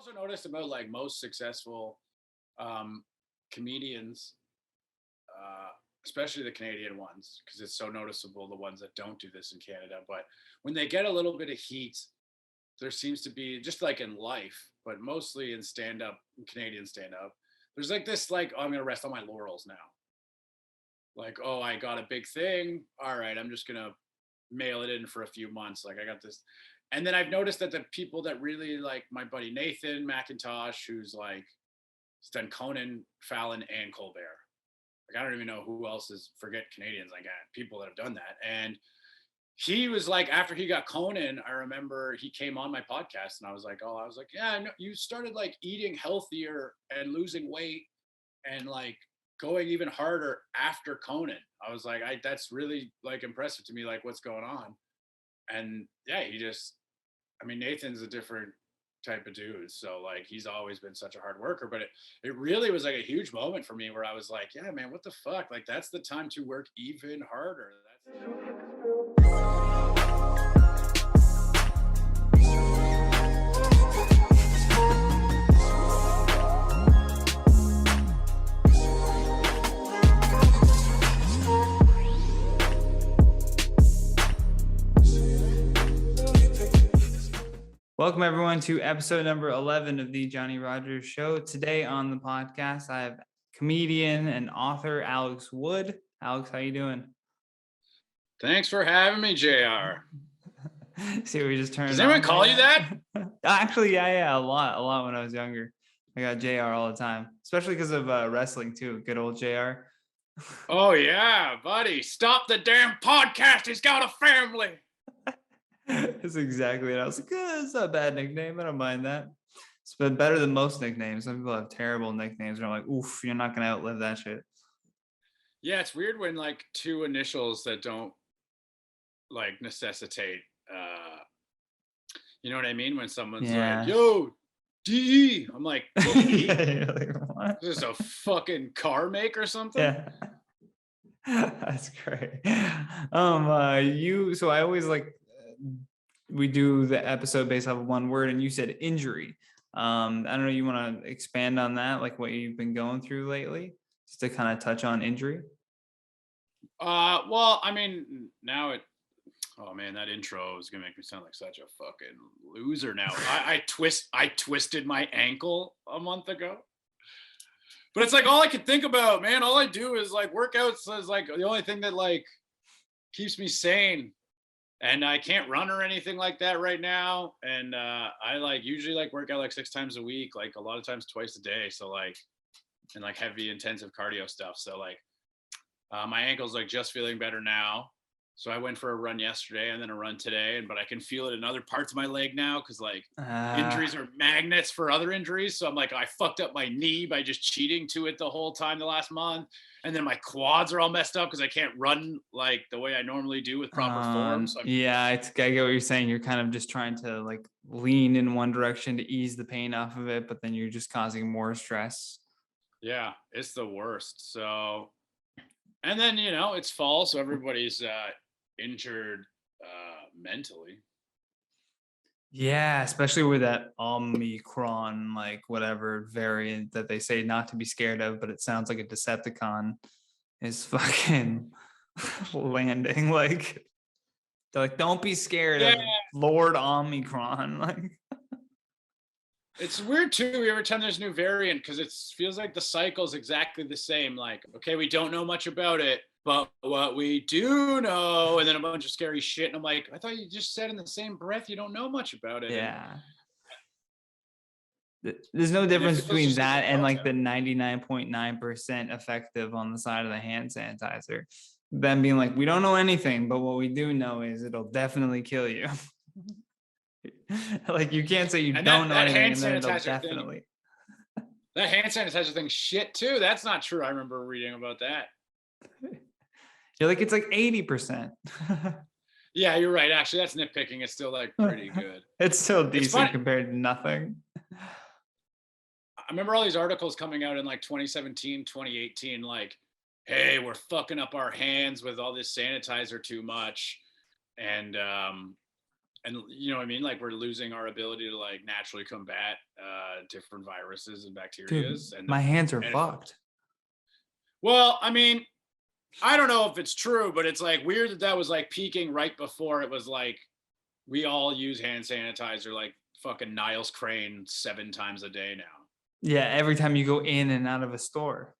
also noticed about like most successful um, comedians, especially the Canadian ones, because it's so noticeable the ones that don't do this in Canada. But when they get a little bit of heat, there seems to be just like in life, but mostly in stand up, Canadian stand up. There's like this, like, oh, I'm gonna rest on my laurels now. Like, oh, I got a big thing. All right, I'm just gonna mail it in for a few months. Like, I got this. And then I've noticed that the people that really like my buddy Nathan McIntosh, who's like, he's done Conan, Fallon, and Colbert. Like, I don't even know who else is, forget Canadians, like people that have done that. And he was like, after he got Conan, I remember he came on my podcast and I was like, yeah, no, you started like eating healthier and losing weight and like going even harder after Conan. I was like, that's really like impressive to me, like what's going on. And yeah, I mean, Nathan's a different type of dude. So like he's always been such a hard worker, but it really was like a huge moment for me where I was like, yeah, man, what the fuck? Like that's the time to work even harder. Welcome everyone to episode number 11 of the Johnny Rogers Show. Today on the podcast, I have comedian and author Alex Wood. Alex, how you doing? Thanks for having me, JR. See, we just turned. Does anyone call you that? Actually, yeah, a lot when I was younger. I got JR all the time, especially because of wrestling too. Good old JR. Oh yeah, buddy! Stop the damn podcast. He's got a family. That's exactly it. I was like, it's not a bad nickname. I don't mind that. It's been better than most nicknames. Some people have terrible nicknames and are like, oof, you're not going to outlive that shit. Yeah, it's weird when like two initials that don't like necessitate, you know what I mean? When someone's like, yo, D, I'm like, what? Is this a fucking car make or something? Yeah. That's great. So I always like, we do the episode based off of one word and you said injury. I don't know, you want to expand on that, like what you've been going through lately, just to kind of touch on injury? Well, I mean, now oh man, that intro is gonna make me sound like such a fucking loser now. I twisted my ankle a month ago. But it's like all I could think about, man. All I do is like workouts is like the only thing that like keeps me sane. And I can't run or anything like that right now. And I like usually like work out like 6 times a week, like a lot of times twice a day. So like, and like heavy intensive cardio stuff. So like my ankle's like just feeling better now. So I went for a run yesterday and then a run today, but I can feel it in other parts of my leg now because like injuries are magnets for other injuries. So I'm like, I fucked up my knee by just cheating to it the whole time the last month. And then my quads are all messed up because I can't run like the way I normally do with proper form. So yeah, I get what you're saying. You're kind of just trying to like lean in one direction to ease the pain off of it, but then you're just causing more stress. Yeah, it's the worst. So, and then, you know, it's fall. So everybody's injured mentally. Yeah, especially with that Omnicron, like whatever variant that they say not to be scared of, but it sounds like a Decepticon is fucking landing. Like they're like, don't be scared of Lord Omnicron. Like it's weird too every time there's a new variant because it feels like the cycle is exactly the same. Like, okay, we don't know much about it, but what we do know, and then a bunch of scary shit. And I'm like, I thought you just said in the same breath you don't know much about it. Yeah. There's no difference between that and like the 99.9% effective on the side of the hand sanitizer. Them being like, we don't know anything, but what we do know is it'll definitely kill you. Like you can't say you don't know anything and then it'll definitely. That hand sanitizer thing shit too. That's not true. I remember reading about that. You're like, it's like 80%. Yeah, you're right. Actually, that's nitpicking. It's still like pretty good. It's still decent compared to nothing. I remember all these articles coming out in like 2017, 2018, like, hey, we're fucking up our hands with all this sanitizer too much. And and you know what I mean? Like we're losing our ability to like naturally combat different viruses and Dude, bacterias. And my hands are and fucked. well, I mean, I don't know if it's true, but it's like weird that that was like peaking right before it was like we all use hand sanitizer like fucking Niles Crane 7 times a day now. Yeah, every time you go in and out of a store,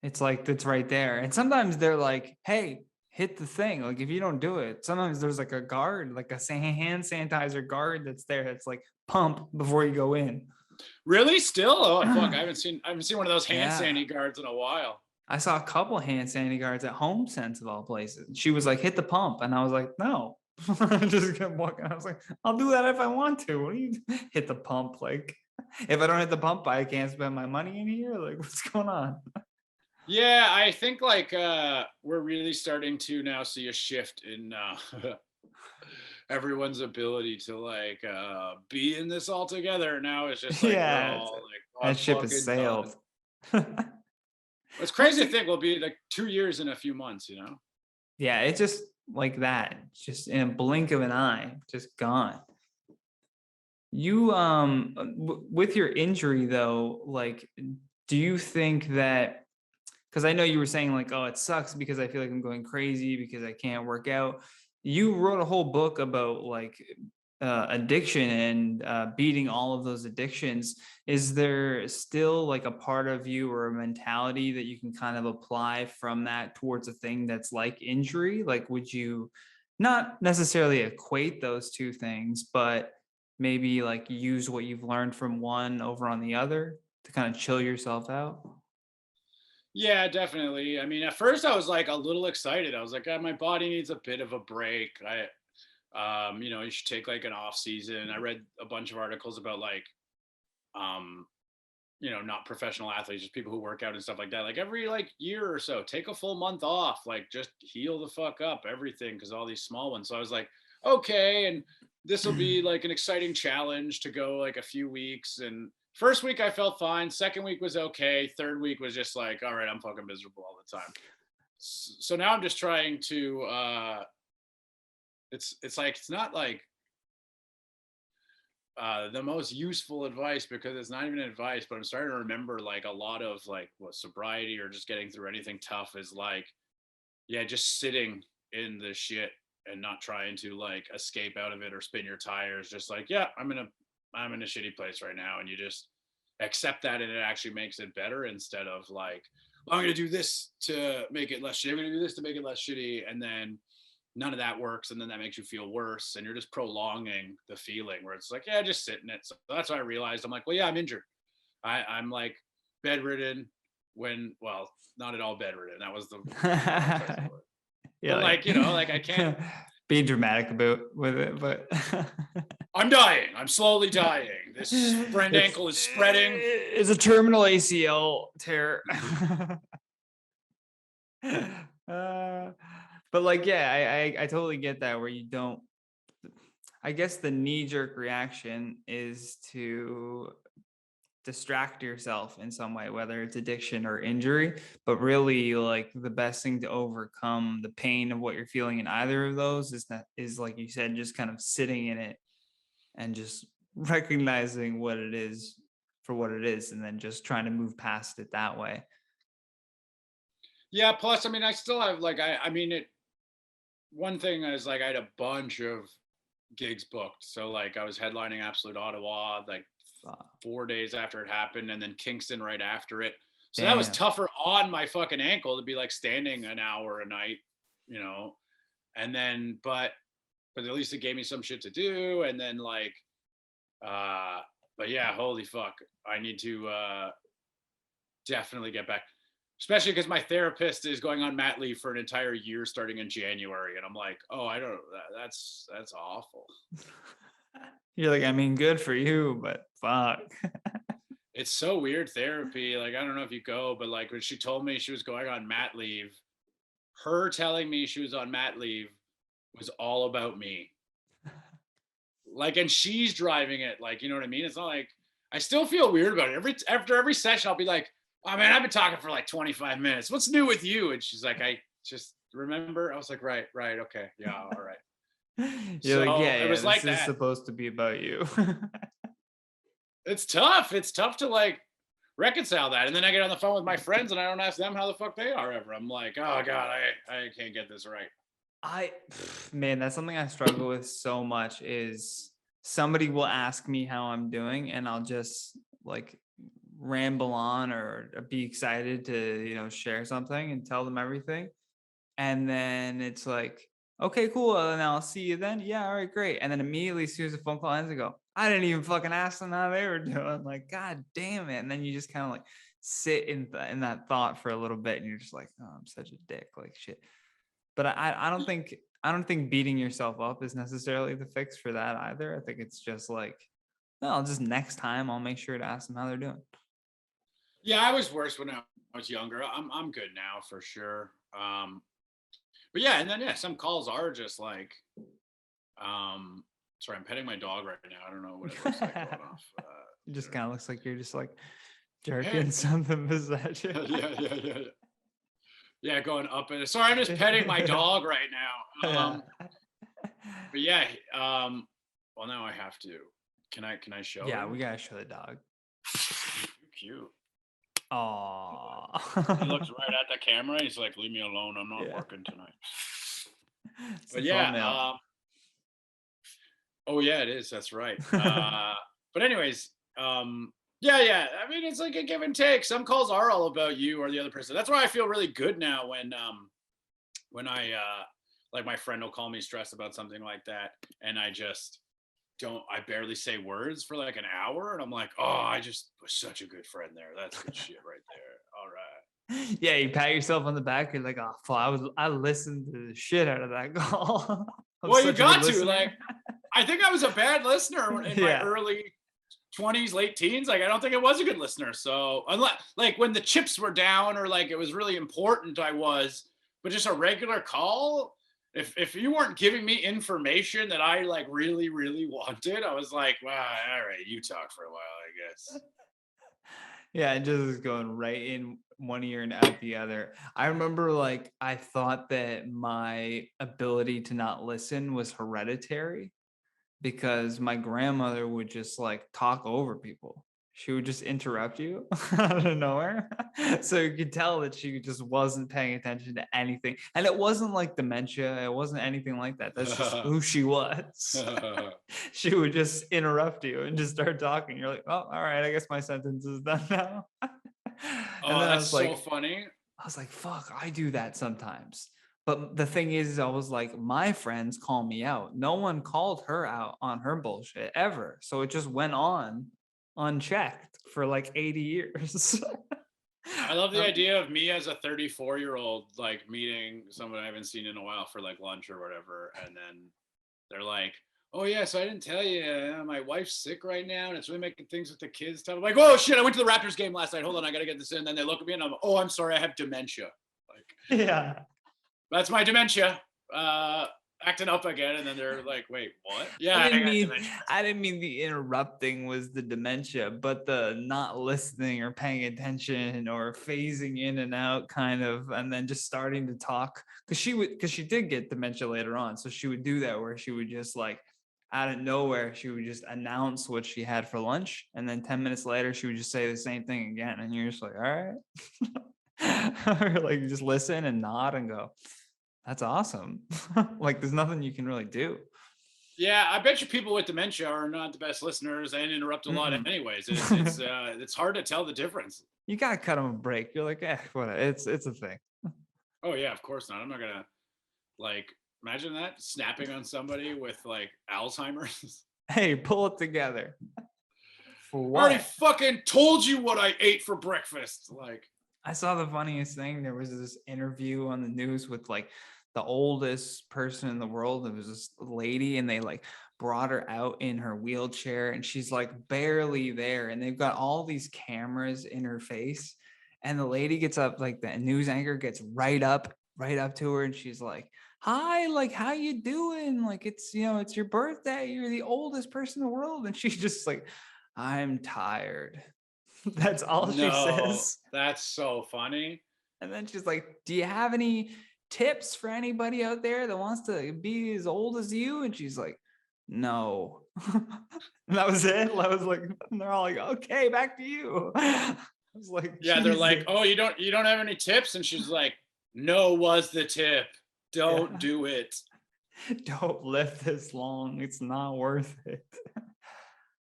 it's like it's right there. And sometimes they're like, "Hey, hit the thing." Like if you don't do it, sometimes there's like a guard, like a hand sanitizer guard that's there. That's like pump before you go in. Really? Still? Oh fuck! I haven't seen one of those hand Yeah. sandy guards in a while. I saw a couple hand sanitizer guards at Home Sense of all places. She was like, "Hit the pump," and I was like, "No." I just kept walking. I was like, "I'll do that if I want to." What do you hit the pump? Like, if I don't hit the pump, I can't spend my money in here. Like, what's going on? Yeah, I think like we're really starting to now see a shift in everyone's ability to like be in this all together. Now it's just like we're Yeah, all like, that I'm ship has fucking done. sailed. It's Once crazy to think we'll be like 2 years in a few months, you know? yeah, it's just like that, just in a blink of an eye, just gone. You with your injury though, like, do you think that, because I know you were saying like, oh, it sucks because I feel like I'm going crazy because I can't work out. You wrote a whole book about like addiction and beating all of those addictions. Is there still like a part of you or a mentality that you can kind of apply from that towards a thing that's like injury? Like, would you not necessarily equate those two things, but maybe like use what you've learned from one over on the other to kind of chill yourself out? Yeah, definitely. I mean, at first I was like a little excited. I was like, my body needs a bit of a break. You should take like an off season. I read a bunch of articles about like, um, not professional athletes, just people who work out and stuff like that. Like every like year or so, take a full month off, like just heal the fuck up everything because all these small ones. So I was like, okay, and this will be like an exciting challenge to go like a few weeks. And first week I felt fine. Second week was okay. Third week was just like, all right, I'm fucking miserable all the time. So now I'm just trying to. It's like it's not like the most useful advice because it's not even advice, but I'm starting to remember like a lot of like what sobriety or just getting through anything tough is like, yeah, just sitting in the shit and not trying to like escape out of it or spin your tires. Just like, yeah, I'm in a shitty place right now, and you just accept that, and it actually makes it better instead of like, well, I'm gonna do this to make it less shitty. I'm gonna do this to make it less shitty, and then none of that works, and then that makes you feel worse, and you're just prolonging the feeling where it's like, yeah, just sit in it. So that's what I realized. I'm like, well, yeah, I'm injured. I'm like bedridden when, well, not at all bedridden. That was the wrong choice of word. Yeah, But like, like I can't. being dramatic about with it, but I'm dying. I'm slowly dying. This sprained ankle is spreading. It's a terminal ACL tear. But like, yeah, I totally get that where you don't. I guess the knee jerk reaction is to distract yourself in some way, whether it's addiction or injury. But really, like the best thing to overcome the pain of what you're feeling in either of those is like you said, just kind of sitting in it and just recognizing what it is for what it is, and then just trying to move past it that way. Yeah. Plus, I mean, I still have like, I mean, one thing is like I had a bunch of gigs booked. So like I was headlining Absolute Ottawa like Fuck. 4 days after it happened, and then Kingston right after it. So that was Damn. tougher on my fucking ankle to be like standing an hour a night, you know. And then, but at least it gave me some shit to do. And then like, but yeah, holy fuck, I need to definitely get back. Especially because my therapist is going on mat leave for an entire year starting in January, and I'm like, oh, I don't. That's awful. You're like, I mean, good for you, but fuck. It's so weird therapy. Like, I don't know if you go, but like when she told me she was going on mat leave, her telling me she was on mat leave was all about me. Like, and she's driving it. Like, you know what I mean? It's not like I still feel weird about it. After every session, I'll be like, oh man, I've been talking for like 25 minutes. What's new with you? And she's like, I just remember. I was like, right, okay, yeah, all right. You're like, So yeah, it yeah, was this like is that. supposed to be about you. It's tough. It's tough to like reconcile that. And then I get on the phone with my friends and I don't ask them how the fuck they are ever. I'm like, oh God, I can't get this right. Man, that's something I struggle with so much is somebody will ask me how I'm doing and I'll just like ramble on or be excited to, share something and tell them everything. And then it's like, okay, cool. And I'll see you then. Yeah, all right, great. And then immediately as soon as the phone call ends, I go, I didn't even fucking ask them how they were doing. Like, God damn it. And then you just kind of like sit in that thought for a little bit and you're just like, oh, I'm such a dick, like shit. But I don't think beating yourself up is necessarily the fix for that either. I think it's just like, well, just next time I'll make sure to ask them how they're doing. Yeah, I was worse when I was younger. I'm good now for sure. But yeah, and then yeah, some calls are just like, sorry, I'm petting my dog right now. I don't know what it looks like going off. It just kind of looks like you're just like Hey. jerking something beside you. Yeah. Yeah, going up and sorry, I'm just petting my dog right now. Yeah. But yeah, well now I have to. Can I show Yeah, him? we gotta show the dog. Too cute. Oh. He looks right at the camera. He's like, "Leave me alone. I'm not Yeah. working tonight." It's But the yeah, thumbnail. oh yeah, it is. That's right. But anyways, yeah. I mean, it's like a give and take. Some calls are all about you or the other person. That's why I feel really good now when I like my friend will call me stressed about something like that, and I barely say words for like an hour, and I'm like, oh, I just was such a good friend there. That's good shit right there. All right. Yeah, you pat yourself on the back. You're like, oh, fuck, I listened to the shit out of that call. I'm Well, you such a good got to like. listener. I think I was a bad listener in my Yeah. early 20s, late teens. Like, I don't think I was a good listener. So, unless like when the chips were down or like it was really important, I was. But just a regular call, if you weren't giving me information that I like really wanted, I was like, wow, all right, you talk for a while, I guess. Yeah, and just going right in one ear and out the other. I remember like I thought that my ability to not listen was hereditary because my grandmother would just like talk over people. She would just interrupt you out of nowhere. So you could tell that she just wasn't paying attention to anything. And it wasn't like dementia, it wasn't anything like that. That's just who she was. She would just interrupt you and just start talking. You're like, oh, all right, I guess my sentence is done now. And Oh, then I that's was so like, funny. fuck, I do that sometimes. But the thing is I was like, my friends call me out. No one called her out on her bullshit ever. So it just went on unchecked for like 80 years. I love the Um, idea of me as a 34-year-old like meeting someone I haven't seen in a while for like lunch or whatever, and then they're like, "Oh yeah, so I didn't tell you, my wife's sick right now, and it's really making things with the kids tough." I'm like, "Oh shit, I went to the Raptors game last night. Hold on, I gotta get this in." And then they look at me and I'm sorry, I have dementia. Like, yeah. that's my dementia. Acting up again, and then they're like, "Wait, what?" I Yeah, I didn't got mean dementia. I didn't mean the interrupting was the dementia, but the not listening or paying attention or phasing in and out kind of, and then just starting to talk because she did get dementia later on. So she would do that where she would just like out of nowhere, she would just announce what she had for lunch. And then 10 minutes later, she would just say the same thing again. And you're just like, all right. Or like just listen and nod and go, that's awesome. Like there's nothing you can really do. Yeah, I bet you people with dementia are not the best listeners and interrupt a lot. Mm-mm. Anyways, it's hard to tell the difference. You gotta cut them a break. You're like, what? It's a thing. Oh yeah, of course not. I'm not gonna like imagine that snapping on somebody with like Alzheimer's. Hey, pull it together. For I already what? fucking told you what I ate for breakfast. Like, I saw the funniest thing. There was this interview on the news with like the oldest person in the world. It was this lady, and they like brought her out in her wheelchair, and she's like barely there. And they've got all these cameras in her face. And the lady gets up, like the news anchor gets right up to her, and she's like, "Hi, like how you doing? Like it's your birthday. You're the oldest person in the world." And she's just like, "I'm tired." That's all she no, says. that's so funny. And then she's like, do you have any tips for anybody out there that wants to be as old as you? And she's like, no. And that was it. I was like, and they're all like, okay, back to you. I was like, Yeah, they're like, Jesus. oh, you don't have any tips? And she's like, no was the tip. Don't Yeah. do it. Don't live this long. It's not worth it.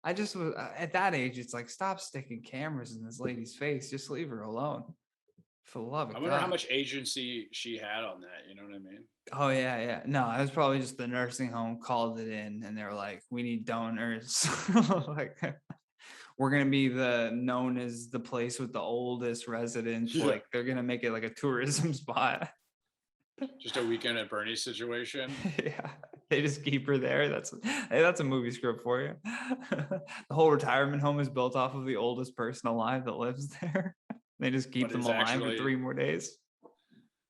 I just was at that age, it's like, stop sticking cameras in this lady's face. Just leave her alone. For the love I of wonder how God. much agency she had on that. You know what I mean? Oh yeah, yeah. No, it was probably just the nursing home called it in and they were like, we need donors. Like we're gonna be the known as the place with the oldest residents. Yeah. Like they're gonna make it like a tourism spot. Just a weekend at Bernie's situation. Yeah. They just keep her there. That's a movie script for you. The whole retirement home is built off of the oldest person alive that lives there. They just keep But them is alive for actually 3 more days.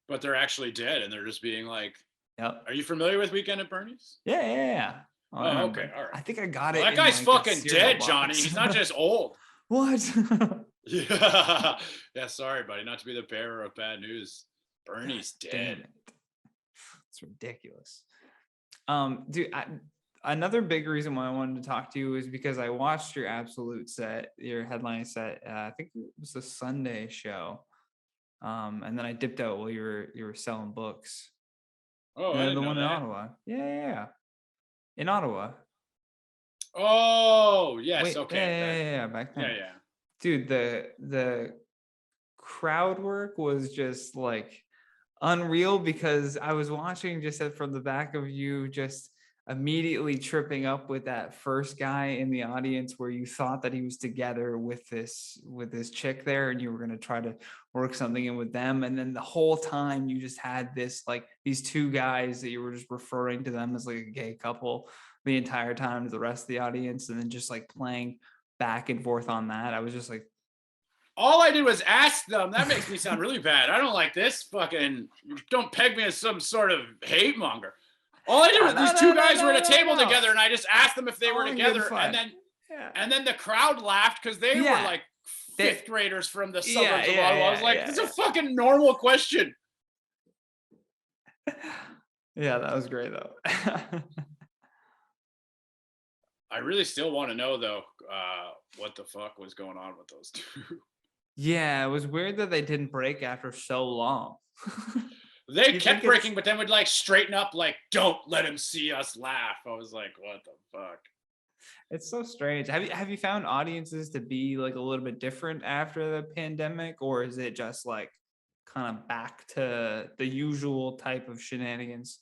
but they're actually dead and they're just being like, Yep. are you familiar with Weekend at Bernie's? Yeah, yeah, yeah. I Oh, remember. okay, all right. I think I got Well, it that in guy's like a fucking cereal dead, Johnny. box. He's not just old. What? Yeah. Yeah, sorry, buddy. Not to be the bearer of bad news. Bernie's Damn dead. it. It's ridiculous. Dude, another big reason why I wanted to talk to you is because I watched your absolute set, your headline set. I think it was the Sunday show. And then I dipped out while you were selling books. Oh, I And then didn't the know one in that. Ottawa. Yeah, yeah, yeah. In Ottawa. Oh, yes. Wait, Okay. yeah, back then. Yeah. Dude, the crowd work was just like unreal because I was watching just from the back of you just immediately tripping up with that first guy in the audience where you thought that he was together with this chick there and you were going to try to work something in with them, and then the whole time you just had this like these two guys that you were just referring to them as like a gay couple the entire time to the rest of the audience, and then just like playing back and forth on that. I was just like, All I did was ask them. That makes me sound really bad. I don't like this fucking. Don't peg me as some sort of hate monger. All I did was these two guys were at a table together, and I just asked them if they were together, and then the crowd laughed because they were like fifth graders from the suburbs of Ottawa. I was like, "This is a fucking normal question." Yeah, that was great though. I really still want to know though, what the fuck was going on with those two. Yeah, it was weird that they didn't break after so long. They kept breaking, but then would like straighten up, like, don't let him see us laugh. I was like, what the fuck? It's so strange. Have you found audiences to be like a little bit different after the pandemic, or is it just like kind of back to the usual type of shenanigans?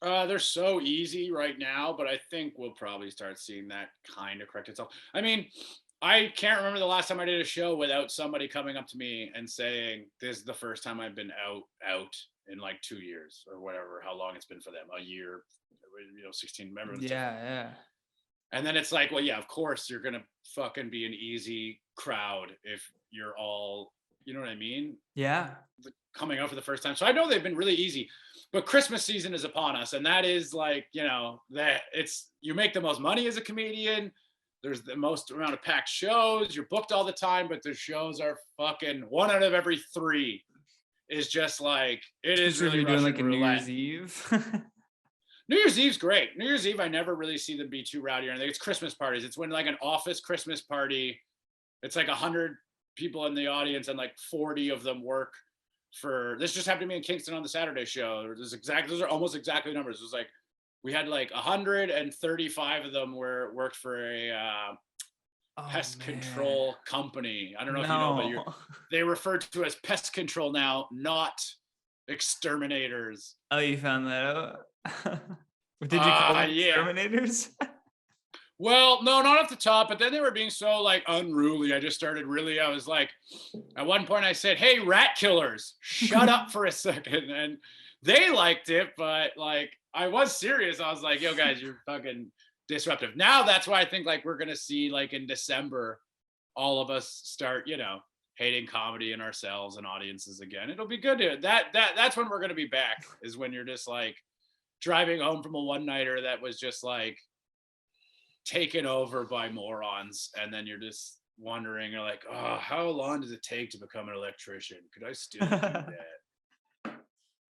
They're so easy right now, but I think we'll probably start seeing that kind of correct itself. I mean, I can't remember the last time I did a show without somebody coming up to me and saying, "This is the first time I've been out in like 2 years or whatever, how long it's been for them, a year, 16 members." Yeah. And then it's like, well, yeah, of course you're gonna fucking be an easy crowd if you're all, you know what I mean? Yeah. Coming out for the first time. So I know they've been really easy, but Christmas season is upon us. And that is like, that you make the most money as a comedian. There's the most amount of packed shows. You're booked all the time, but the shows are fucking 1 out of every 3 is just like, it is really you're doing like a roulette. New Year's Eve. New Year's Eve's great. New Year's Eve, I never really see them be too rowdy or anything. It's Christmas parties. It's when like an office Christmas party, it's like 100 people in the audience and like 40 of them work for, this just happened to me in Kingston on the Saturday show. Those are almost exactly numbers. It was like, we had like 135 of them worked for a pest control company. I don't know if you know, but they refer to as pest control now, not exterminators. Oh, you found that out? Did you call them exterminators? Well, no, not off the top, but then they were being so like unruly. I was like, at one point I said, "Hey, rat killers, shut up for a second." And they liked it, but like I was serious. I was like, "Yo guys, you're fucking disruptive." Now that's why I think like we're going to see like in December, all of us start, hating comedy and ourselves and audiences again. It'll be good. That's when we're going to be back, is when you're just like driving home from a one-nighter that was just like taken over by morons, and then you're just wondering, you're like, oh, how long does it take to become an electrician? Could I still do that?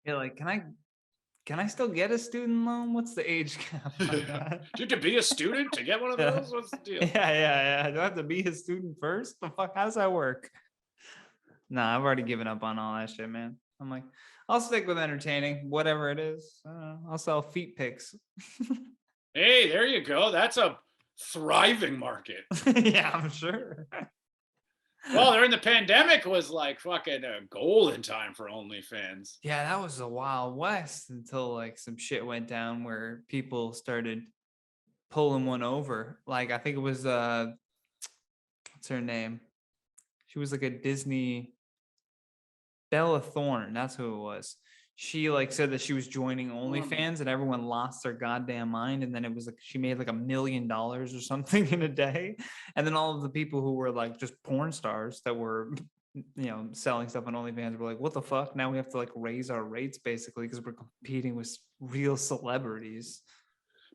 Yeah, like, can I still get a student loan? What's the age cap Do on that? you have to be a student to get one of Yeah. those? What's the deal? Yeah. Do I have to be a student first? The fuck? How does that work? Nah, I've already given up on all that shit, man. I'm like, I'll stick with entertaining, whatever it is. I'll sell feet pics. Hey, there you go. That's a thriving market. Yeah, I'm sure. Well, during the pandemic was like fucking a golden time for OnlyFans. Yeah, that was the Wild West until like some shit went down where people started pulling one over. Like I think it was what's her name? She was like a Disney Bella Thorne, that's who it was. She like said that she was joining OnlyFans and everyone lost their goddamn mind. And then it was like she made like $1 million or something in a day. And then all of the people who were like just porn stars that were, selling stuff on OnlyFans were like, what the fuck? Now we have to like raise our rates basically because we're competing with real celebrities.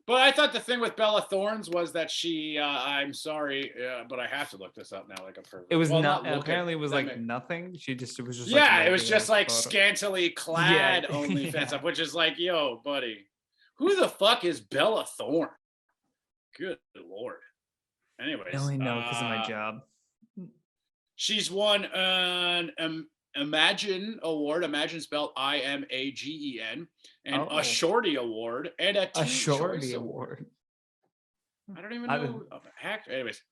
But I thought the thing with Bella Thorne's was that she, I'm sorry, but I have to look this up now like a pervert. It was well, not looking, apparently it was like make, nothing. It was just yeah, like it was just like photo. scantily clad Yeah. OnlyFans Yeah. stuff, which is like, yo, buddy, who the fuck is Bella Thorne? Good Lord. Anyways, I only know because of my job. She's won an Imagine Award. Imagine spelled IMAGEN, and a Shorty Award, and a Teen Shorty Choice Award. I don't even know. Heck, anyways,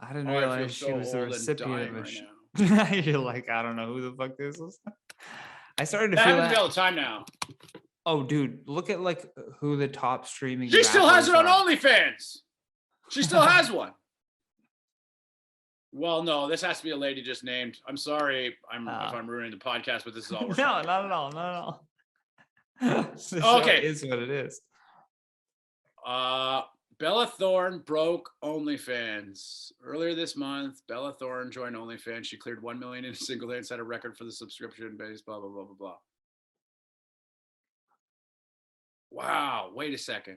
I didn't realize she was the recipient of a right now. You're like, I don't know who the fuck this is. I started to that feel happens that all the time now. Oh, dude, look at like who the top streaming. She still has it on OnlyFans. She still has one. Well, no, this has to be a lady just named. I'm sorry, if I'm ruining the podcast, but this is all we're no, not at all, not at all. Okay, is what it is. Bella Thorne broke OnlyFans earlier this month. Bella Thorne joined OnlyFans. She cleared 1 million in a single day and set a record for the subscription base. Blah blah blah blah blah. Wow, wait a second.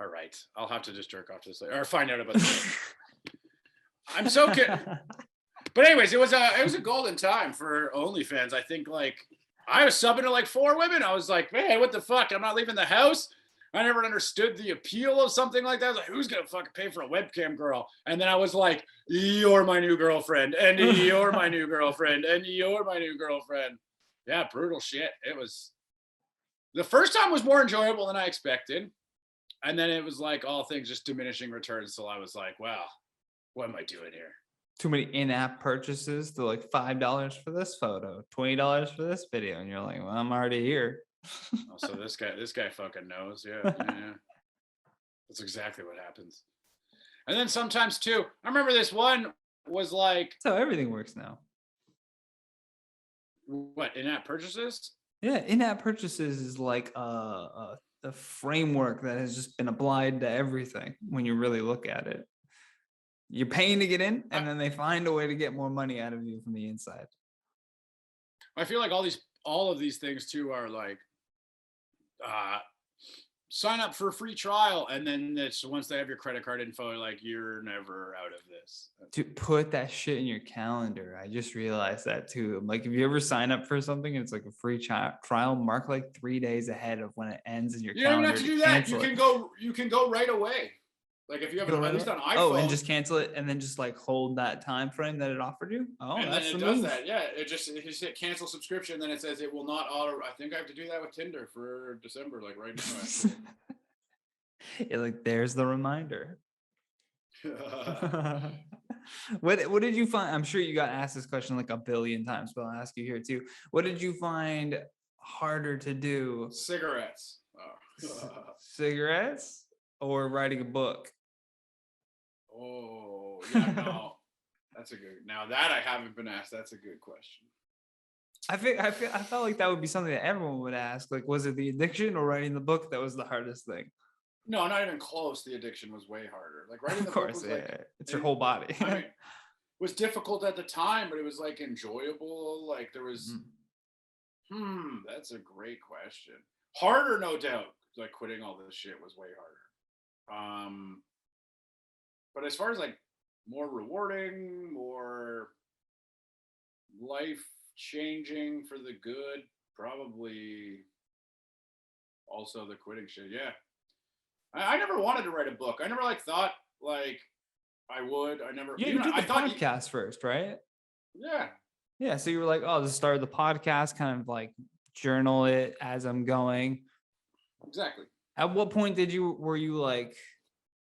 All right, I'll have to just jerk off to this later or find out about this. I'm so kidding. But anyways, it was a golden time for OnlyFans. I think like I was subbing to like 4 women. I was like, hey, what the fuck? I'm not leaving the house. I never understood the appeal of something like that. I was like, who's gonna fucking pay for a webcam girl? And then I was like, you're my new girlfriend, and you're my new girlfriend, and you're my new girlfriend. Yeah, brutal shit. It was the first time was more enjoyable than I expected. And then it was like all things just diminishing returns. So I was like, wow, what am I doing here? Too many in-app purchases. They're like $5 for this photo, $20 for this video. And you're like, well, I'm already here. Oh, so this guy fucking knows. Yeah. That's exactly what happens. And then sometimes too, I remember this one was like. That's how everything works now. What, in-app purchases? Yeah, in-app purchases is like a framework that has just been applied to everything when you really look at it. You're paying to get in, and then they find a way to get more money out of you from the inside. I feel like all of these things too are like sign up for a free trial, and then it's once they have your credit card info, like you're never out of this. To put that shit in your calendar. I just realized that too. Like if you ever sign up for something and it's like a free trial, mark like 3 days ahead of when it ends in your calendar. You don't even have to do that. You can go right away. Like if you have at least on iPhone. Oh, and just cancel it and then just like hold that time frame that it offered you. Oh, and that's then it does that. Yeah, it just hit cancel subscription. Then it says it will not auto. I think I have to do that with Tinder for December, like right now. Yeah, like there's the reminder. What did you find? I'm sure you got asked this question like a billion times, but I'll ask you here too. What did you find harder to do? Cigarettes. Cigarettes or writing a book? Oh, yeah, no. That's a good. Now that I haven't been asked, that's a good question. I felt like that would be something that everyone would ask. Like, was it the addiction or writing the book that was the hardest thing? No, not even close. The addiction was way harder. Like writing the book was like it's your whole body. I mean, it was difficult at the time, but it was like enjoyable. Like there was. That's a great question. Harder, no doubt. Like quitting all this shit was way harder. But as far as like more rewarding, more life changing for the good, probably also the quitting shit. Yeah. I never wanted to write a book. I never like thought like I would. I never Yeah, you even did I the thought podcast first, right? yeah. Yeah, so you were like, oh, just start the podcast, kind of like journal it as I'm going. Exactly. At what point were you like,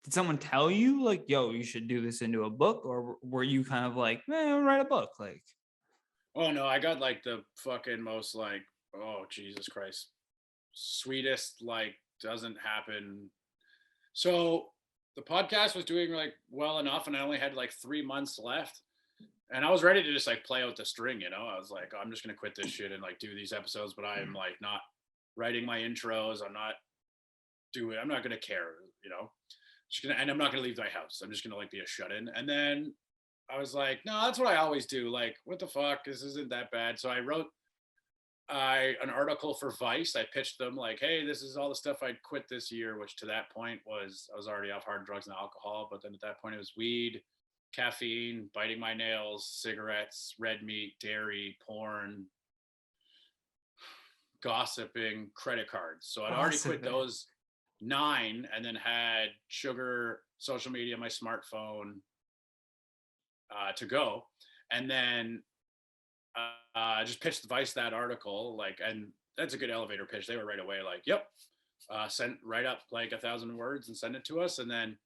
did someone tell you like, yo, you should do this into a book? Or were you kind of like, man, write a book? Like, Oh no, I got like the fucking most like, oh Jesus Christ, sweetest like doesn't happen. So the podcast was doing like well enough, and I only had like 3 months left, and I was ready to just like play out the string. I was like, oh, I'm just gonna quit this shit and like do these episodes, but I am like not writing my intros. I'm not gonna care. And I'm not gonna leave my house. I'm just gonna like be a shut in, and then I was like, no, that's what I always do. Like, what the fuck? This isn't that bad. So I wrote an article for Vice. I pitched them like, hey, this is all the stuff I'd quit this year, which to that point I was already off hard drugs and alcohol. But then at that point it was weed, caffeine, biting my nails, cigarettes, red meat, dairy, porn, gossiping, credit cards. So I'd already quit gossiping. those 9 and then had sugar, social media, my smartphone, to go. And then just pitched the Vice that article, like, and that's a good elevator pitch. They were right away like, yep, sent right up like 1,000 words and send it to us. And then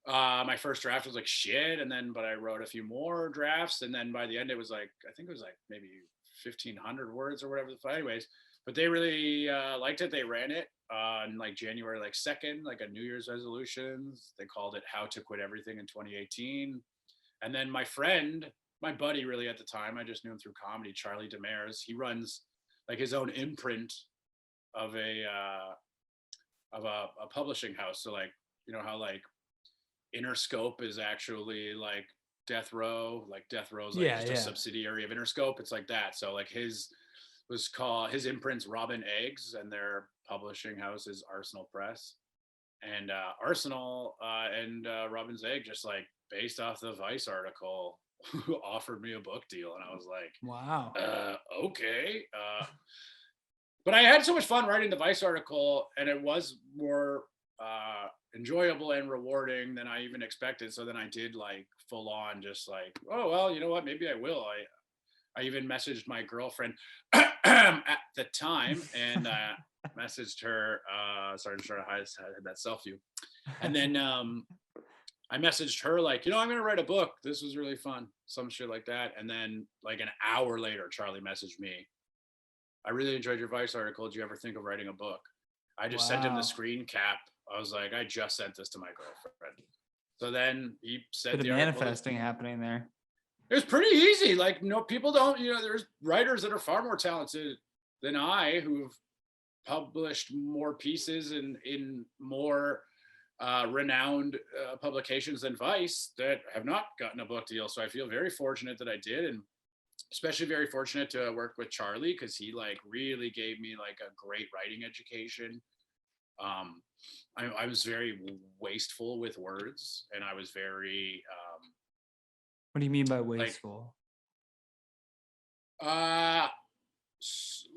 my first draft was like shit. But I wrote a few more drafts. And then by the end, it was like, I think it was like maybe 1,500 words or whatever. Anyways, but they really liked it. They ran it on like January, like 2nd, like a New Year's resolutions. They called it How to Quit Everything in 2018. And then my buddy really at the time, I just knew him through comedy, Charlie Demers, he runs like his own imprint of a publishing house. So like, how like Interscope is actually like Death Row, like Death Row's like Yeah, just a yeah. subsidiary of Interscope. It's like that. So like his imprint's Robin Eggs, and their publishing house is Arsenal Press. And Arsenal and Robin's Egg just like based off the Vice article offered me a book deal, and I was like, Wow. okay. But I had so much fun writing the Vice article, and it was more enjoyable and rewarding than I even expected. So then I did like full on, just like, oh well, you know what? Maybe I will. I even messaged my girlfriend at the time and messaged her. Sorry to hide that self view. And then I messaged her like, I'm going to write a book. This was really fun. Some shit like that. And then like an hour later, Charlie messaged me. I really enjoyed your Vice article. Did you ever think of writing a book? I just sent him the Wow. screen cap. I was like, I just sent this to my girlfriend. So then he said Bit of the article. manifesting happening there. It was pretty easy. Like, no, people don't, there's writers that are far more talented than I who've published more pieces in more renowned publications than Vice that have not gotten a book deal. So I feel very fortunate that I did, and especially very fortunate to work with Charlie because he like really gave me like a great writing education. I was very wasteful with words, and I was very What do you mean by wasteful?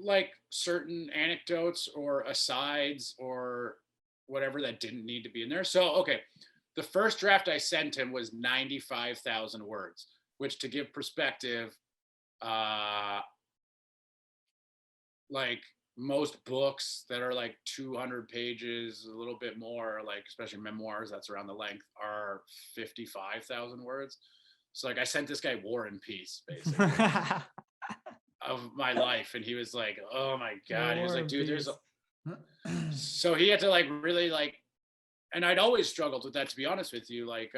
Like certain anecdotes or asides or whatever that didn't need to be in there. So, okay, the first draft I sent him was 95,000 words, which to give perspective, like most books that are like 200 pages, a little bit more, like especially memoirs, that's around the length, are 55,000 words. So like I sent this guy War and Peace, basically. Of my life, and he was like, oh my god, he was like, dude, there's so he had to like really like, and I'd always struggled with that, to be honest with you, like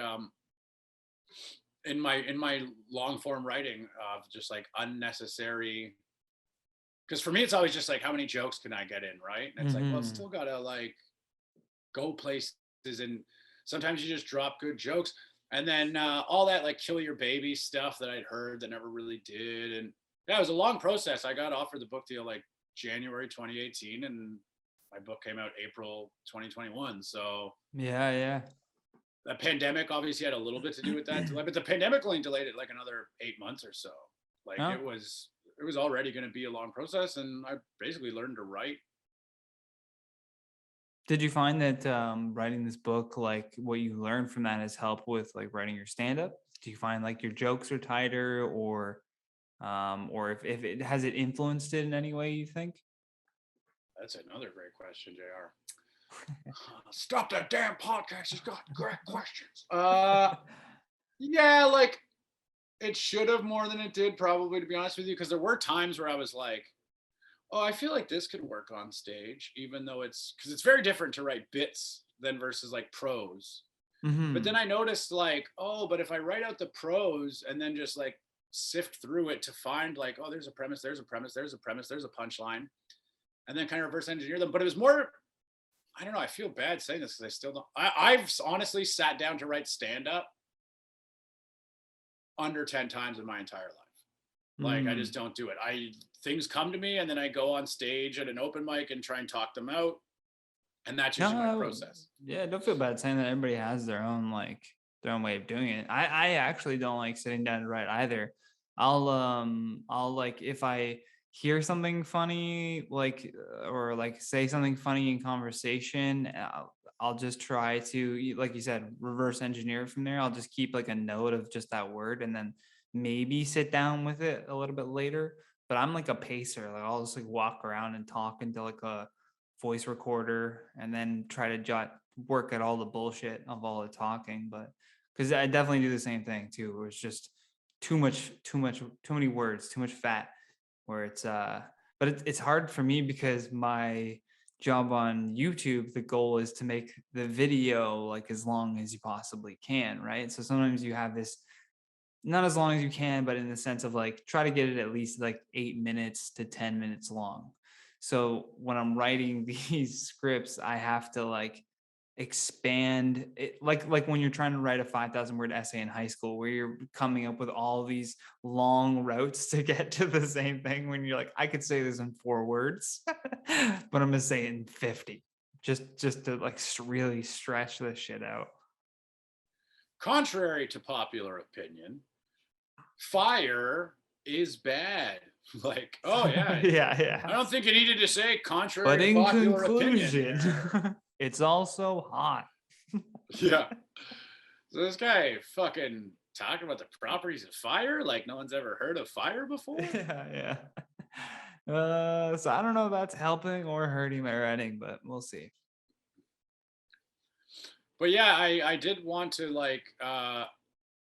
in my long form writing of just like unnecessary, because for me it's always just like how many jokes can I get in, right? And it's like, well, it's still gotta like go places, and sometimes you just drop good jokes, and then all that like kill your baby stuff that I'd heard that never really did. And yeah, it was a long process. I got offered the book deal like January 2018, and my book came out April 2021. So yeah. the pandemic obviously had a little bit to do with that, but the pandemic only delayed it like another 8 months or so. Like it was it was already going to be a long process, and I basically learned to write. Did you find that writing this book, like what you learned from that, has helped with like writing your stand up? Do you find like your jokes are tighter, or if it has it influenced it in any way, you think? That's another great question, Jr. Stop that damn podcast. He's got great questions. Yeah, like it should have more than it did, probably, to be honest with you, because there were times where I was like, oh, I feel like this could work on stage, even though it's because it's very different to write bits than versus like prose. But then Hmm. I noticed like, oh, but if I write out the prose and then just like sift through it to find like, oh, there's a premise, there's a premise, there's a premise, there's a punchline, and then kind of reverse engineer them. But it was more, I don't know, I feel bad saying this because I still don't. I've honestly sat down to write stand up under 10 times in my entire life. Like I just Mm. don't do it. I Things come to me and then I go on stage at an open mic and try and talk them out. And that's usually my No, process. yeah, don't feel bad saying that. Everybody has their own like their own way of doing it. I actually don't like sitting down to write either. I'll like if I hear something funny like or like say something funny in conversation, I'll just try to like you said reverse engineer from there. I'll just keep like a note of just that word and then maybe sit down with it a little bit later. But I'm like a pacer. Like I'll just like walk around and talk into like a voice recorder and then try to jot work at all the bullshit of all the talking. But because I definitely do the same thing too, where it's just too many words, too much fat, where but it's hard for me because my job on YouTube, the goal is to make the video like as long as you possibly can, right? So sometimes you have this not as long as you can, but in the sense of like try to get it at least like 8 minutes to 10 minutes long. So when I'm writing these scripts, I have to like expand it like when you're trying to write a 5,000 word essay in high school where you're coming up with all these long routes to get to the same thing when you're like I could say this in 4 words but I'm gonna say it in 50 just to like really stretch this shit out. Contrary to popular opinion, fire is bad. Like, oh yeah, Yeah, I yeah. don't think you needed to say contrary But to in popular opinion conclusion, there. it's also hot. Yeah. So this guy fucking talking about the properties of fire like no one's ever heard of fire before. Yeah, yeah. So I don't know if that's helping or hurting my writing, but we'll see. But yeah, I did want to like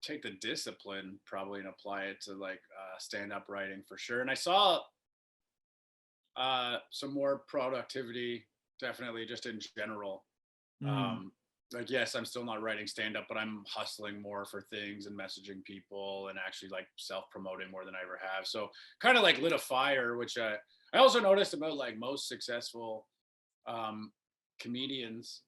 take the discipline probably and apply it to like stand up writing for sure. And I saw some more productivity definitely just in general. Mm, um like, yes, I'm still not writing stand up, but I'm hustling more for things and messaging people and actually like self promoting more than I ever have. So kind of like lit a fire, which I also noticed about like most successful um comedians,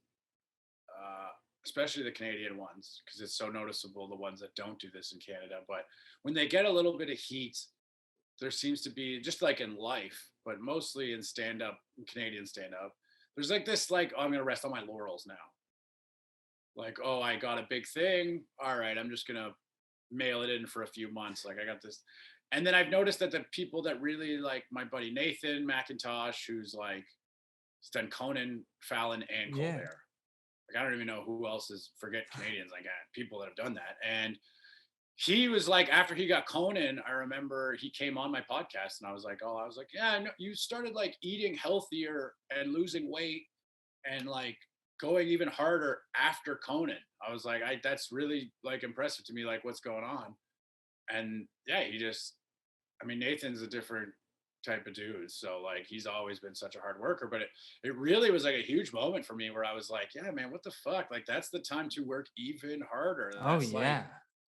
uh especially the Canadian ones, because it's so noticeable the ones that don't do this in Canada. But when they get a little bit of heat, there seems to be, just like in life, but mostly in stand up, Canadian stand up, there's like this like, oh, I'm gonna rest on my laurels now. Like, oh, I got a big thing, all right, I'm just gonna mail it in for a few months, like I got this. And then I've noticed that the people that really, like my buddy Nathan McIntosh, who's like, he's done Conan, Fallon, and yeah. Colbert. Like I don't even know who else is, forget Canadians, like people that have done that. And he was like, after he got Conan, I remember he came on my podcast and I was like, oh, I was like, yeah, no, you started like eating healthier and losing weight and like going even harder after Conan. I was like, that's really like impressive to me, like what's going on. And yeah, he just, I mean, Nathan's a different type of dude. So like he's always been such a hard worker, but it really was like a huge moment for me where I was like, yeah, man, what the fuck? Like that's the time to work even harder. Oh That's like yeah.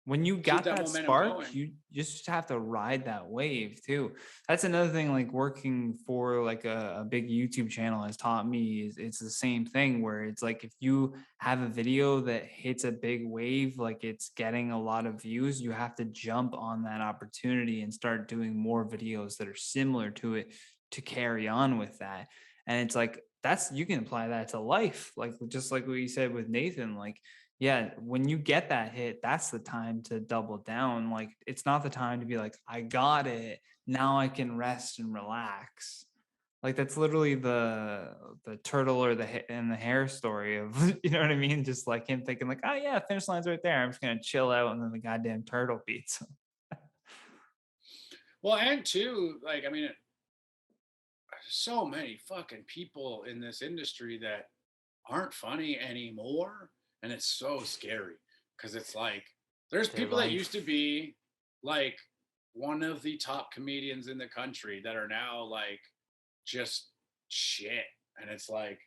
When you keep got that that momentum spark, going. you just have to ride that wave too. That's another thing, like working for like a big YouTube channel has taught me is it's the same thing where it's like if you have a video that hits a big wave, like it's getting a lot of views, you have to jump on that opportunity and start doing more videos that are similar to it to carry on with that. And it's like that's you can apply that to life, like just like what you said with Nathan, like yeah, when you get that hit, that's the time to double down. Like, it's not the time to be like, I got it. Now I can rest and relax. Like, that's literally the turtle or and the hare story of, you know what I mean? Just like him thinking like, oh yeah, finish line's right there. I'm just gonna chill out, and then the goddamn turtle beats him. Well, and two, like, I mean, so many fucking people in this industry that aren't funny anymore, and it's so scary because it's like there's Their people that used to life. be like one of the top comedians in the country that are now like just shit, and it's like,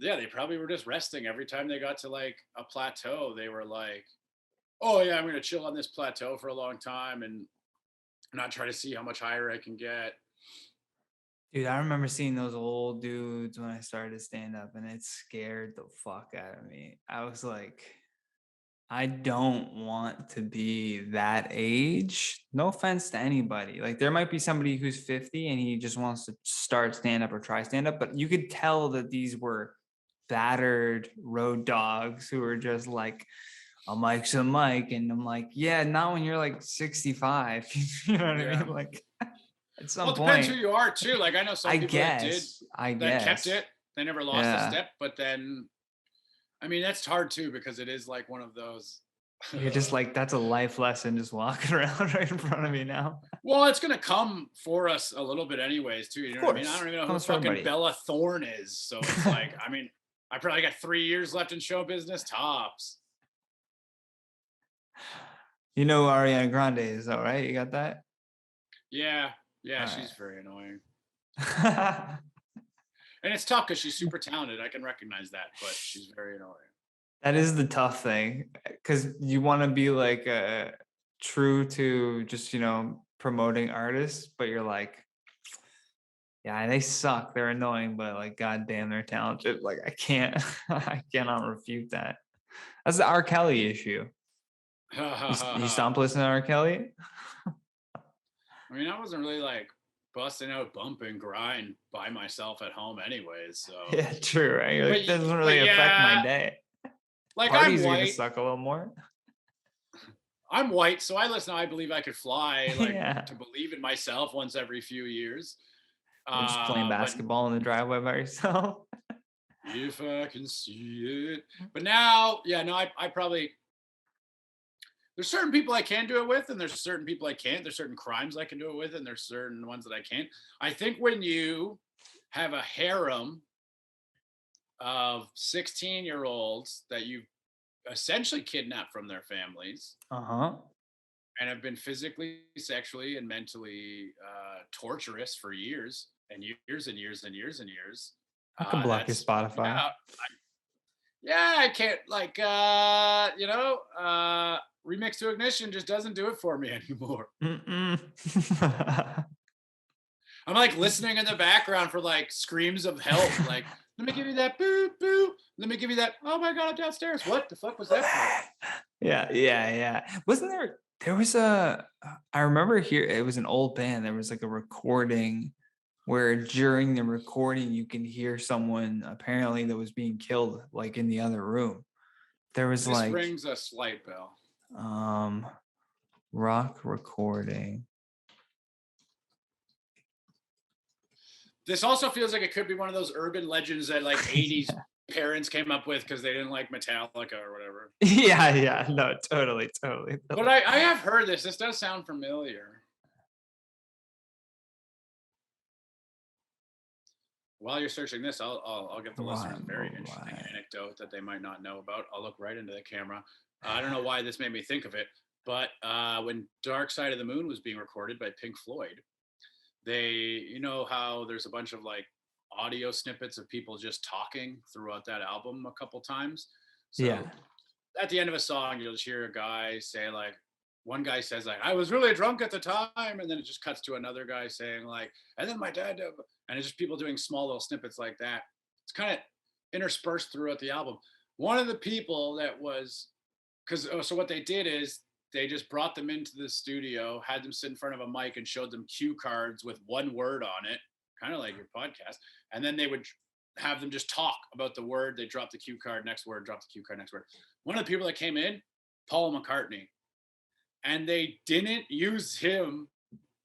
yeah, they probably were just resting every time they got to like a plateau. They were like, oh yeah, I'm gonna chill on this plateau for a long time and not try to see how much higher I can get. Dude, I remember seeing those old dudes when I started to stand up, and it scared the fuck out of me. I was like, I don't want to be that age. No offense to anybody. Like, there might be somebody who's 50 and he just wants to start stand up or try stand up, but you could tell that these were battered road dogs who were just like, a mic's a mic. And I'm like, yeah, not when you're like 65. You know what I Yeah. mean? Like, at Well, some it depends who point, you are too. Like I know some I people that did guess, I that kept guess. it. They never lost a Yeah. step, but then I mean that's hard too because it is like one of those. You're just like, that's a life lesson just walking around right in front of me now. Well, it's gonna come for us a little bit anyways too. You Of know what I mean? I course, don't even know who comes for fucking everybody. Bella Thorne is. So it's like, I mean, I probably got 3 years left in show business tops. You know who Ariana Grande is, though, right? You got that? Yeah, yeah, All she's right. very annoying. And it's tough because she's super talented. I can recognize that, but she's very annoying. That is the tough thing, because you want to be like true to just, promoting artists, but you're like, yeah, they suck. They're annoying, but like, goddamn, they're talented. Like, I can't, I cannot refute that. That's the R. Kelly issue. You stopped listening to R. Kelly? I mean, I wasn't really like busting out bump and grind by myself at home anyways. So, Yeah, true, right? You're like, doesn't but really affect my yeah, day. like Parties are gonna suck a little more. I'm white, so I listen to I Believe I Could Fly, like Yeah. to believe in myself once every few years. Or just playing But basketball in the driveway by yourself. if I can see it. But now, yeah, no, I probably, there's certain people I can do it with, and there's certain people I can't. There's certain crimes I can do it with, and there's certain ones that I can't. I think when you have a harem of 16-year-olds that you've essentially kidnapped from their families Uh-huh. and have been physically, sexually, and mentally torturous for years and years and years and years and years. I could block your That's Spotify. yeah, yeah. I can't like Remix to Ignition just doesn't do it for me anymore. Mm-mm. I'm like listening in the background for like screams of help. Like, let me give you that boo boo. Let me give you that. Oh my god, I'm downstairs. What the fuck was that for? Yeah. Wasn't there was I remember here, it was an old band. There was like a recording where during the recording you can hear someone apparently that was being killed like in the other room. There was This like rings a slight bell. um rock recording. This also feels like it could be one of those urban legends that like 80s parents came up with because they didn't like Metallica or whatever. Yeah. No, totally. But I have heard this. This does sound familiar. While you're searching this, I'll give the listeners a very interesting Right. anecdote that they might not know about. I'll look right into the camera. I don't know why this made me think of it, but when Dark Side of the Moon was being recorded by Pink Floyd, you know how there's a bunch of like audio snippets of people just talking throughout that album a couple times. Yeah. So at the end of a song, you'll just hear a guy say like, one guy says like, I was really drunk at the time, and then it just cuts to another guy saying like, and then my dad, and it's just people doing small little snippets like that. It's kind of interspersed throughout the album. One of the people that was, so what they did is they just brought them into the studio, had them sit in front of a mic, and showed them cue cards with one word on it, kind of like your podcast, and then they would have them just talk about the word. They drop the cue card, next word, drop the cue card, next word. one of the people that came in, Paul McCartney, and they didn't use him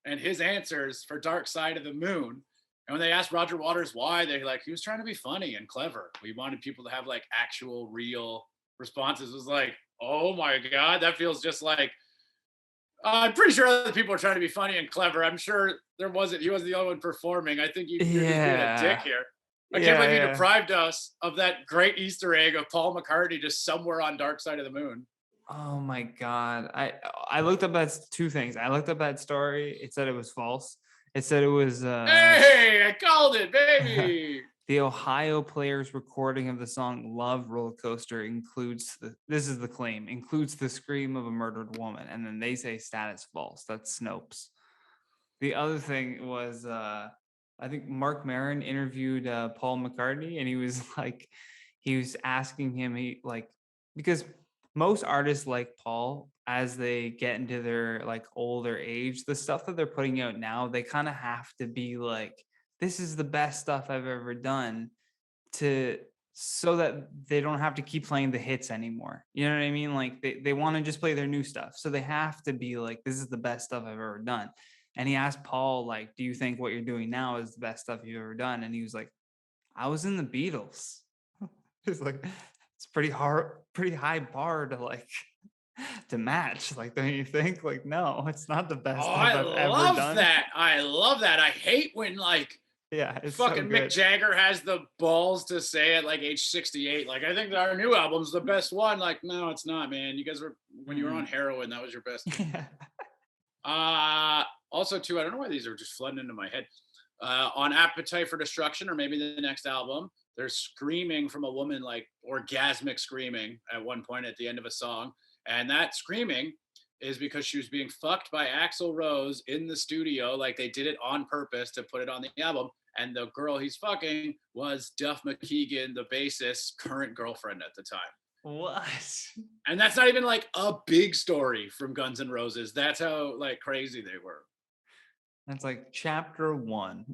and his answers for Dark Side of the Moon. And when they asked Roger Waters why, they like, he was trying to be funny and clever. We wanted people to have like actual real responses. It was like, oh my God, that feels just like, I'm pretty sure other people are trying to be funny and clever. I'm sure he wasn't the only one performing. I think you're just being a dick Yeah. here. I can't Yeah, believe you yeah. deprived us of that great Easter egg of Paul McCartney just somewhere on Dark Side of the Moon. Oh my God. I looked up that two things. I looked up that story. It said it was false. It said it was Hey, I called it, baby. the Ohio player's recording of the song Love Roller Coaster includes this is the claim, includes the scream of a murdered woman. And then they say status false. That's Snopes. The other thing was I think Mark Maron interviewed Paul McCartney, and he was like, he was asking him, because most artists like Paul, as they get into their like older age, the stuff that they're putting out now, they kind of have to be like, this is the best stuff I've ever done, to so that they don't have to keep playing the hits anymore. You know what I mean? Like they want to just play their new stuff. So they have to be like, this is the best stuff I've ever done. And he asked Paul, like, do you think what you're doing now is the best stuff you've ever done? And he was like, I was in the Beatles. It's like, it's pretty high bar to like to match. Like, don't you think? Like, no, it's not the best Oh, stuff I I've ever love done. that. I love that. I hate when like Yeah, it's so fucking Mick good. Jagger has the balls to say at like age 68, like, I think our new album's the best one. Like, no, it's not, man. You guys were, when you were on heroin, that was your best. Yeah. Also, too, I don't know why these are just flooding into my head. On Appetite for Destruction, or maybe the next album, there's screaming from a woman, like orgasmic screaming at one point at the end of a song. And that screaming is because she was being fucked by Axl Rose in the studio. Like they did it on purpose to put it on the album. And the girl he's fucking was Duff McKagan, the bassist's current girlfriend at the time. What? And that's not even like a big story from Guns N' Roses. That's how like crazy they were. That's like chapter 1.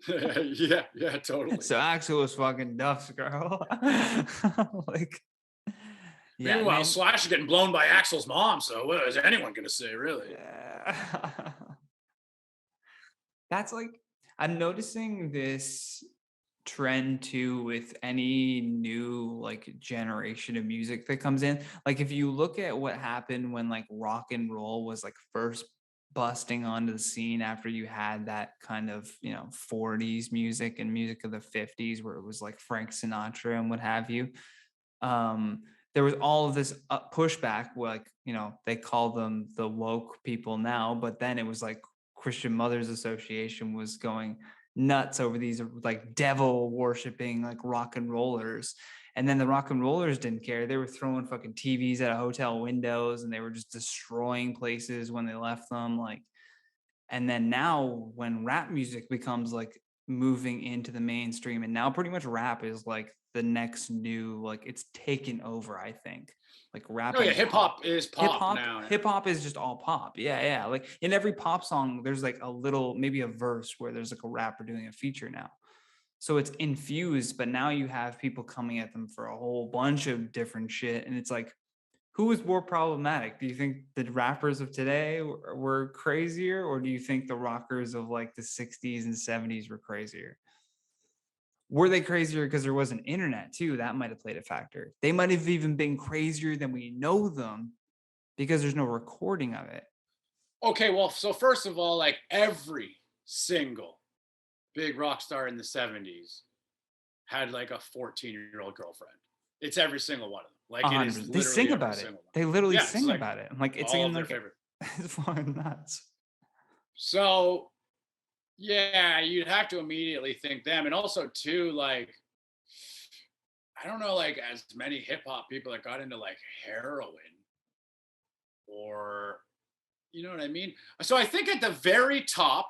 Yeah, totally. So Axel was fucking Duff's girl. Like, yeah. Meanwhile, Slash is getting blown by Axel's mom. So what is anyone gonna say, really? That's like, I'm noticing this trend too with any new like generation of music that comes in. Like if you look at what happened when like rock and roll was like first busting onto the scene after you had that kind of, 40s music and music of the 50s where it was like Frank Sinatra and what have you. There was all of this pushback, like, they call them the woke people now, but then it was like Christian Mothers Association was going nuts over these like devil worshiping like rock and rollers. And then the rock and rollers didn't care. They were throwing fucking TVs at hotel windows and they were just destroying places when they left them. Like, and then now when rap music becomes like moving into the mainstream, and now pretty much rap is like the next new, like it's taken over, I think. Like rap. Oh yeah, hip hop is pop now. Hip hop is just all pop. Yeah. Like in every pop song, there's like a little, maybe a verse where there's like a rapper doing a feature now. So it's infused, but now you have people coming at them for a whole bunch of different shit. And it's like, who is more problematic? Do you think the rappers of today were crazier, or do you think the rockers of like the 60s and 70s were crazier? Were they crazier because there wasn't internet too? That might have played a factor. They might have even been crazier than we know them because there's no recording of it. Okay, well, so first of all, like every single big rock star in the 70s had like a 14-year-old girlfriend. It's every single one of them. Like it is. They sing about it. They literally sing about it. Like it's all in of their like favorite. it's fucking nuts. So yeah, you'd have to immediately think them. And also too, like, I don't know, like as many hip hop people that got into like heroin or, you know what I mean? So I think at the very top,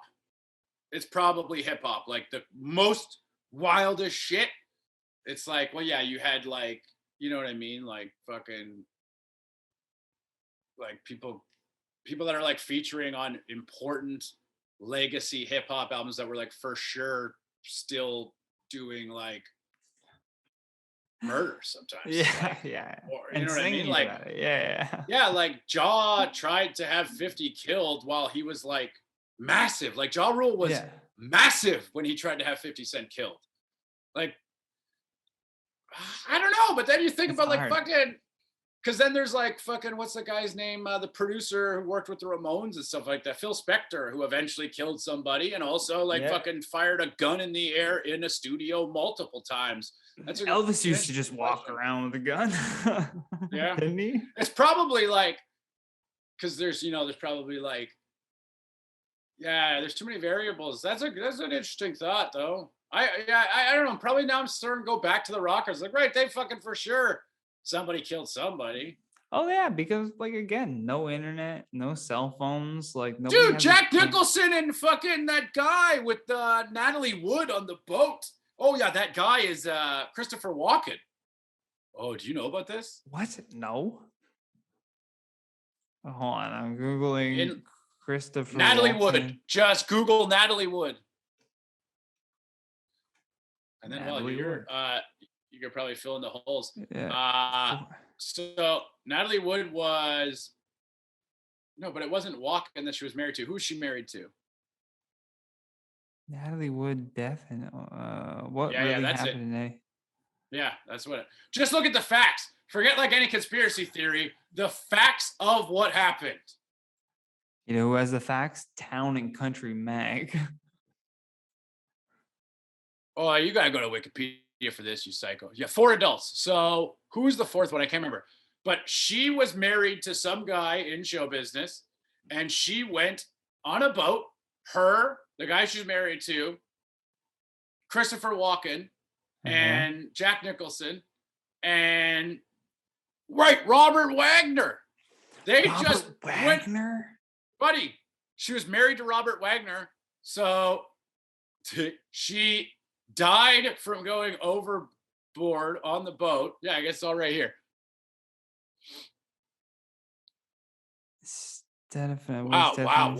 it's probably hip hop, like the most wildest shit. It's like, well, yeah, you had like, you know what I mean? Like fucking, like people that are like featuring on important legacy hip hop albums that were like for sure still doing like murder sometimes. Yeah, Like, yeah. or you And know what I mean? singing Like, about it. Yeah, yeah, like Jaw tried to have 50 killed while he was like massive. Like Jaw Rule was yeah. massive when he tried to have 50 Cent killed. Like, I don't know, but then you think It's about like hard. fucking, because then there's like fucking, what's the guy's name? The producer who worked with the Ramones and stuff like that, Phil Spector, who eventually killed somebody and also like Yeah. fucking fired a gun in the air in a studio multiple times. That's an Elvis used to just interesting walk question. around with a gun, Yeah. didn't he? It's probably like, because there's probably like, yeah, there's too many variables. That's an interesting thought though. I don't know. Probably now I'm starting to go back to the Rockers. Like, right, they fucking for sure somebody killed somebody. Oh yeah, because like again, no internet, no cell phones, like nobody Dude, has a Jack chance. Nicholson and fucking that guy with Natalie Wood on the boat. Oh yeah, that guy is Christopher Walken. Oh, do you know about this? What? No. Hold on, I'm googling In Christopher Natalie Wood. Walken. Just Google Natalie Wood. And then while Natalie Wood. you could probably fill in the holes. Yeah. Uh, so Natalie Wood was no, but it wasn't Walken that she was married to. Who was she married to? Natalie Wood death and what Yeah, really that's it. happened today? Yeah, that's what. Just look at the facts. Forget like any conspiracy theory. The facts of what happened. You know who has the facts? Town and Country Mag. Oh, you gotta go to Wikipedia for this, you psycho. Yeah, 4 adults. So who's the fourth one? I can't remember. But she was married to some guy in show business, and she went on a boat. Her, the guy she's married to, Christopher Walken, Uh-huh. and Jack Nicholson, and right, Robert Wagner. They just Robert went, Wagner? buddy. She was married to Robert Wagner, so she died from going overboard on the boat. Yeah, I guess it's all right here. Wow.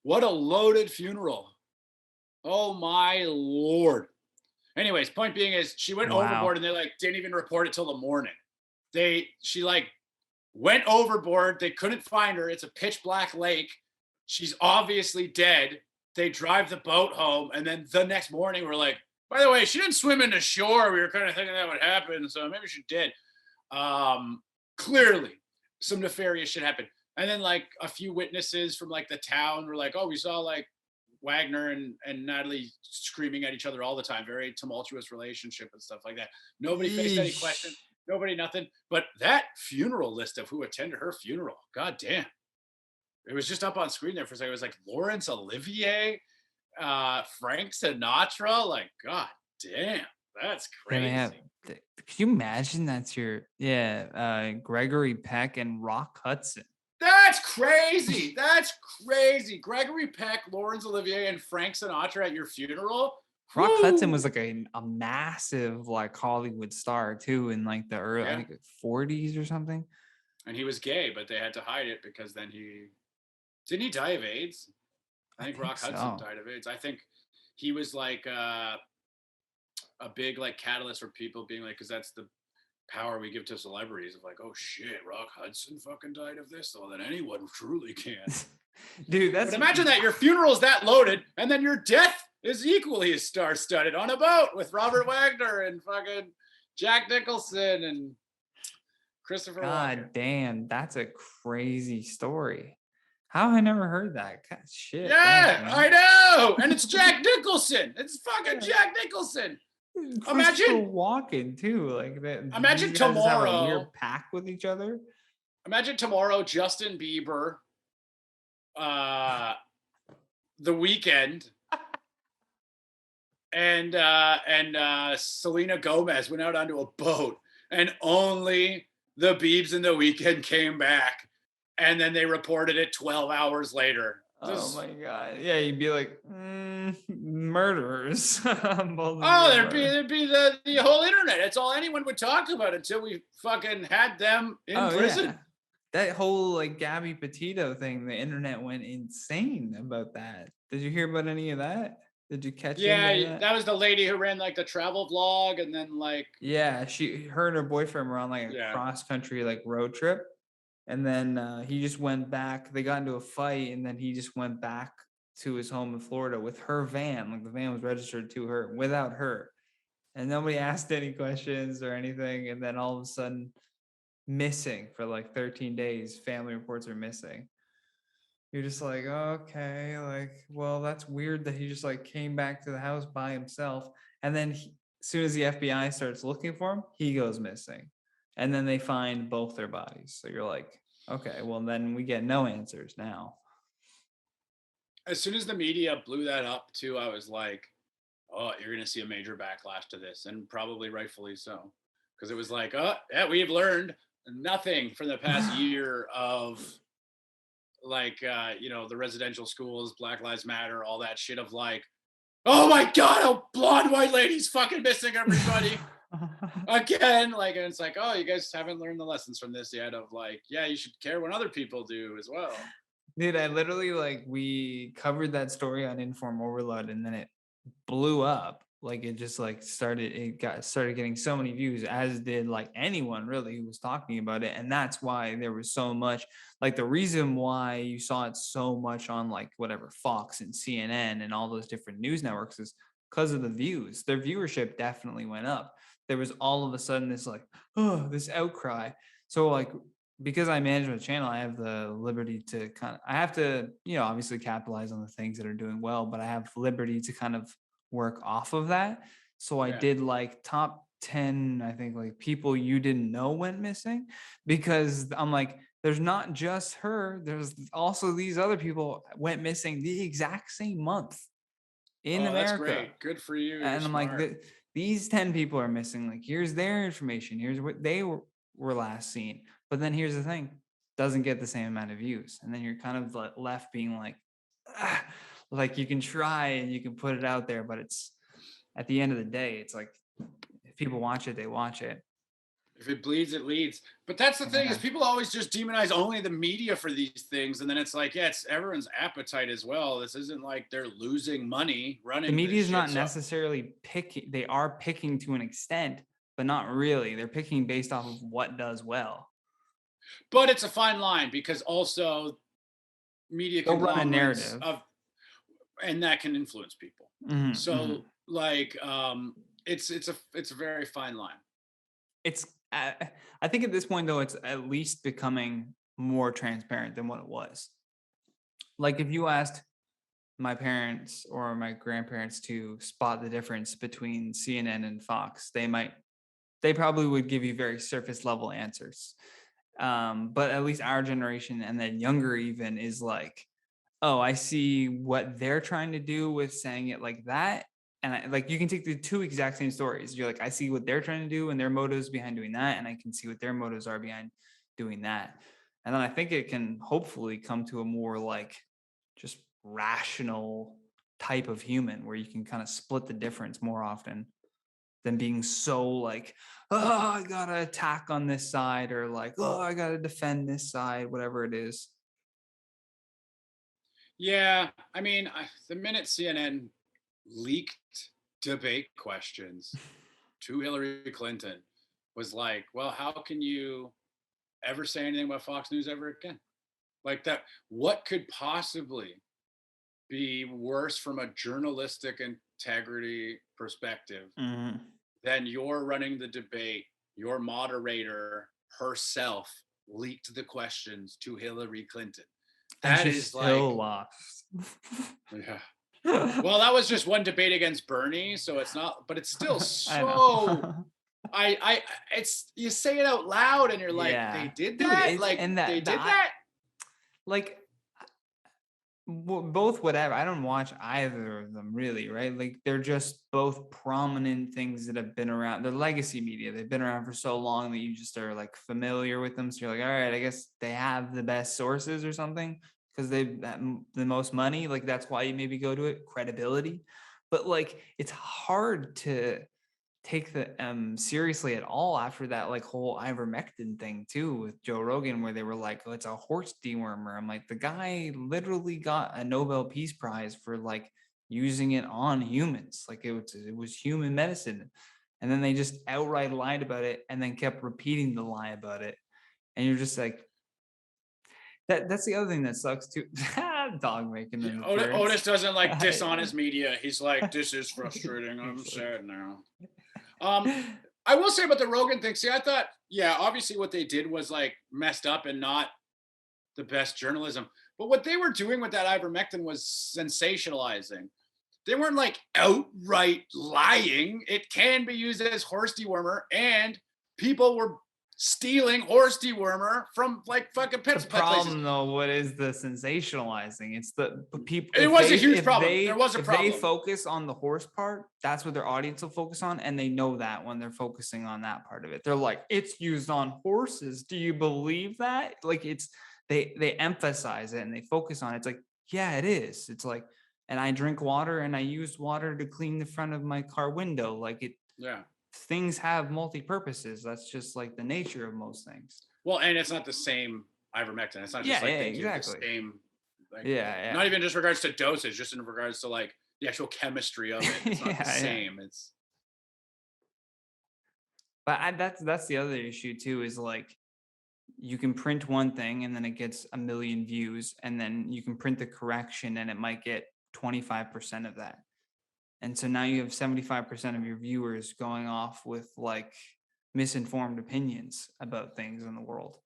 What a loaded funeral. Oh my Lord. Anyways, point being is she went Wow. overboard and they like didn't even report it till the morning. She like went overboard. They couldn't find her. It's a pitch black lake. She's obviously dead. They drive the boat home, and then the next morning we're like, by the way, she didn't swim into shore. We were kind of thinking that would happen, so maybe she did. Clearly, some nefarious shit happened. And then like a few witnesses from like the town were like, oh, we saw like Wagner and Natalie screaming at each other all the time. Very tumultuous relationship and stuff like that. Nobody faced any question. Yeesh. Nobody, nothing. But that funeral list of who attended her funeral, god damn. It was just up on screen there for a second. It was like Laurence Olivier, Frank Sinatra. Like, god damn, that's Then they crazy. have. Could you imagine that's your Gregory Peck and Rock Hudson? That's crazy. That's crazy. Gregory Peck, Laurence Olivier, and Frank Sinatra at your funeral. Rock Hudson Woo! was like a massive like Hollywood star too in like the early I Yeah. think 40s or something. And he was gay, but they had to hide it because then he didn't he die of AIDS? I think Rock Hudson So. died of AIDS. I think he was like a big like catalyst for people being like, because that's the power we give to celebrities of like, oh shit, Rock Hudson fucking died of this, so then anyone truly can. Dude, But that's imagine that your funeral is that loaded, and then your death is equally as star-studded on a boat with Robert Wagner and fucking Jack Nicholson and Christopher Walken. God damn, that's a crazy story. How have I never heard that? God, shit. Yeah, Thanks, I man. know, and it's Jack Nicholson. It's fucking Jack Nicholson. Christopher Imagine, Walken too. Like that. imagine These guys just have a tomorrow. weird pact with each other. Imagine tomorrow, Justin Bieber, The Weekend, and Selena Gomez went out onto a boat, and only the Biebs and The Weekend came back, and then they reported it 12 hours later. Oh my god. Yeah, you'd be like murderers. Both of Oh, them there'd be the whole internet. That's all anyone would talk about until we fucking had them in prison. Yeah. That whole like Gabby Petito thing, the internet went insane about that. Did you hear about any of that? Did you catch any of Yeah, that? that was the lady who ran like the travel vlog, and then like, Yeah, her and her boyfriend were on like a yeah, cross country like road trip, and then he just went back. They got into a fight, and then he just went back to his home in Florida with her van. Like the van was registered to her without her, and nobody asked any questions or anything. And then all of a sudden, missing for like 13 days. Family reports are missing. You're just like, okay, like, well, that's weird that he just like came back to the house by himself. And then as soon as the FBI starts looking for him, he goes missing. And then they find both their bodies. So you're like, okay, well, then we get no answers now. as soon as the media blew that up too, I was like, oh, you're gonna see a major backlash to this, and probably rightfully so, because it was like, oh yeah, we have learned nothing from the past year of like the residential schools, Black Lives Matter, all that shit of like, oh my god, a blonde white lady's fucking missing everybody again. Like, and it's like, oh, you guys haven't learned the lessons from this yet of like, yeah, you should care when other people do as well. Dude, I literally like we covered that story on Inform Overload and then it blew up. Like it just like started getting so many views, as did like anyone really who was talking about it. And that's why there was so much, like the reason why you saw it so much on like whatever Fox and CNN and all those different news networks is because of the views. Their viewership definitely went up. There was all of a sudden this like, oh, this outcry. So like because I manage my channel, I have the liberty to I have to, obviously capitalize on the things that are doing well, but I have liberty to kind of work off of that. So I Yeah. did like top 10, I think, like people you didn't know went missing, because I'm like, there's not just her, there's also these other people went missing the exact same month in Oh, that's America. great. Good for you. You're And I'm like, smart. these 10 people are missing. Like, here's their information. Here's what they were last seen. But then here's the thing, doesn't get the same amount of views. And then you're kind of left being like, ah, like you can try and you can put it out there, but it's at the end of the day, it's like if people watch it, they watch it. If it bleeds, it leads. But that's the thing, is Yeah. people always just demonize only the media for these things, and then it's like, yeah, it's everyone's appetite as well. This isn't like they're losing money The running media this is shit. not So, necessarily picking, they are picking to an extent, but not really. They're picking based off of what does well. but it's a fine line because also media They'll run a conglomerates narrative. of, and that can influence people. Mhm, mhm. So like, it's a very fine line. It's I think at this point though, it's at least becoming more transparent than what it was. Like if you asked my parents or my grandparents to spot the difference between CNN and Fox, they probably would give you very surface level answers. But at least our generation and then younger even is like, oh, I see what they're trying to do with saying it like that. And like you can take the two exact same stories. You're like, I see what they're trying to do and their motives behind doing that, and I can see what their motives are behind doing that. And then I think it can hopefully come to a more like just rational type of human where you can kind of split the difference more often than being so like, oh, I gotta attack on this side, or like, oh, I gotta defend this side, whatever it is. Yeah, I mean, the minute CNN leaked debate questions to Hillary Clinton was like, well, how can you ever say anything about Fox News ever again? Like that, what could possibly be worse from a journalistic integrity perspective Mhm. than you're running the debate, your moderator herself leaked the questions to Hillary Clinton? And That she is like, still lost. yeah. Well, that was just one debate against Bernie, so it's not, but it's still I so. know. It's, you say it out loud, and you're like, they Yeah. did Dude, that, it's like and they that the did I that. like both whatever. I don't watch either of them really, right? Like they're just both prominent things that have been around. They're legacy media. They've been around for so long that you just are like familiar with them. So you're like, all right, I guess they have the best sources or something because they've the most money. Like that's why you maybe go to it, credibility. But like it's hard to take the seriously at all after that like whole ivermectin thing too with Joe Rogan, where they were like, oh, it's a horse dewormer. I'm like, the guy literally got a Nobel Peace Prize for like using it on humans. Like it was human medicine. And then they just outright lied about it and then kept repeating the lie about it. And you're just like, that's the other thing that sucks too. Dog making an appearance. Otis doesn't like dishonest media. He's like, this is frustrating. I'm sad now. I will say about the Rogan thing. See, I thought, yeah, obviously what they did was like messed up and not the best journalism. But what they were doing with that ivermectin was sensationalizing. They weren't like outright lying. It can be used as horse dewormer, and people were stealing horse dewormer from like fucking pet The places. problem though, what is the sensationalizing? It's the people. It was a huge problem. There was a problem. If they focus on the horse part, that's what their audience will focus on, and they know that when they're focusing on that part of it, they're like, "It's used on horses. Do you believe that?" Like they emphasize it and they focus on it. It's like, yeah, it is. It's like, and I drink water and I used water to clean the front of my car window. Like it. Yeah. Things have multi-purposes. That's just like the nature of most things. Well, and it's not the same ivermectin. It's not just they exactly. do the same. Like, yeah. Not even just regards to dosage, just in regards to like the actual chemistry of it. It's not the same. It's. But that's the other issue too. Is like you can print one thing and then it gets 1 million views, and then you can print the correction and it might get 25% of that. And so now you have 75% of your viewers going off with like misinformed opinions about things in the world.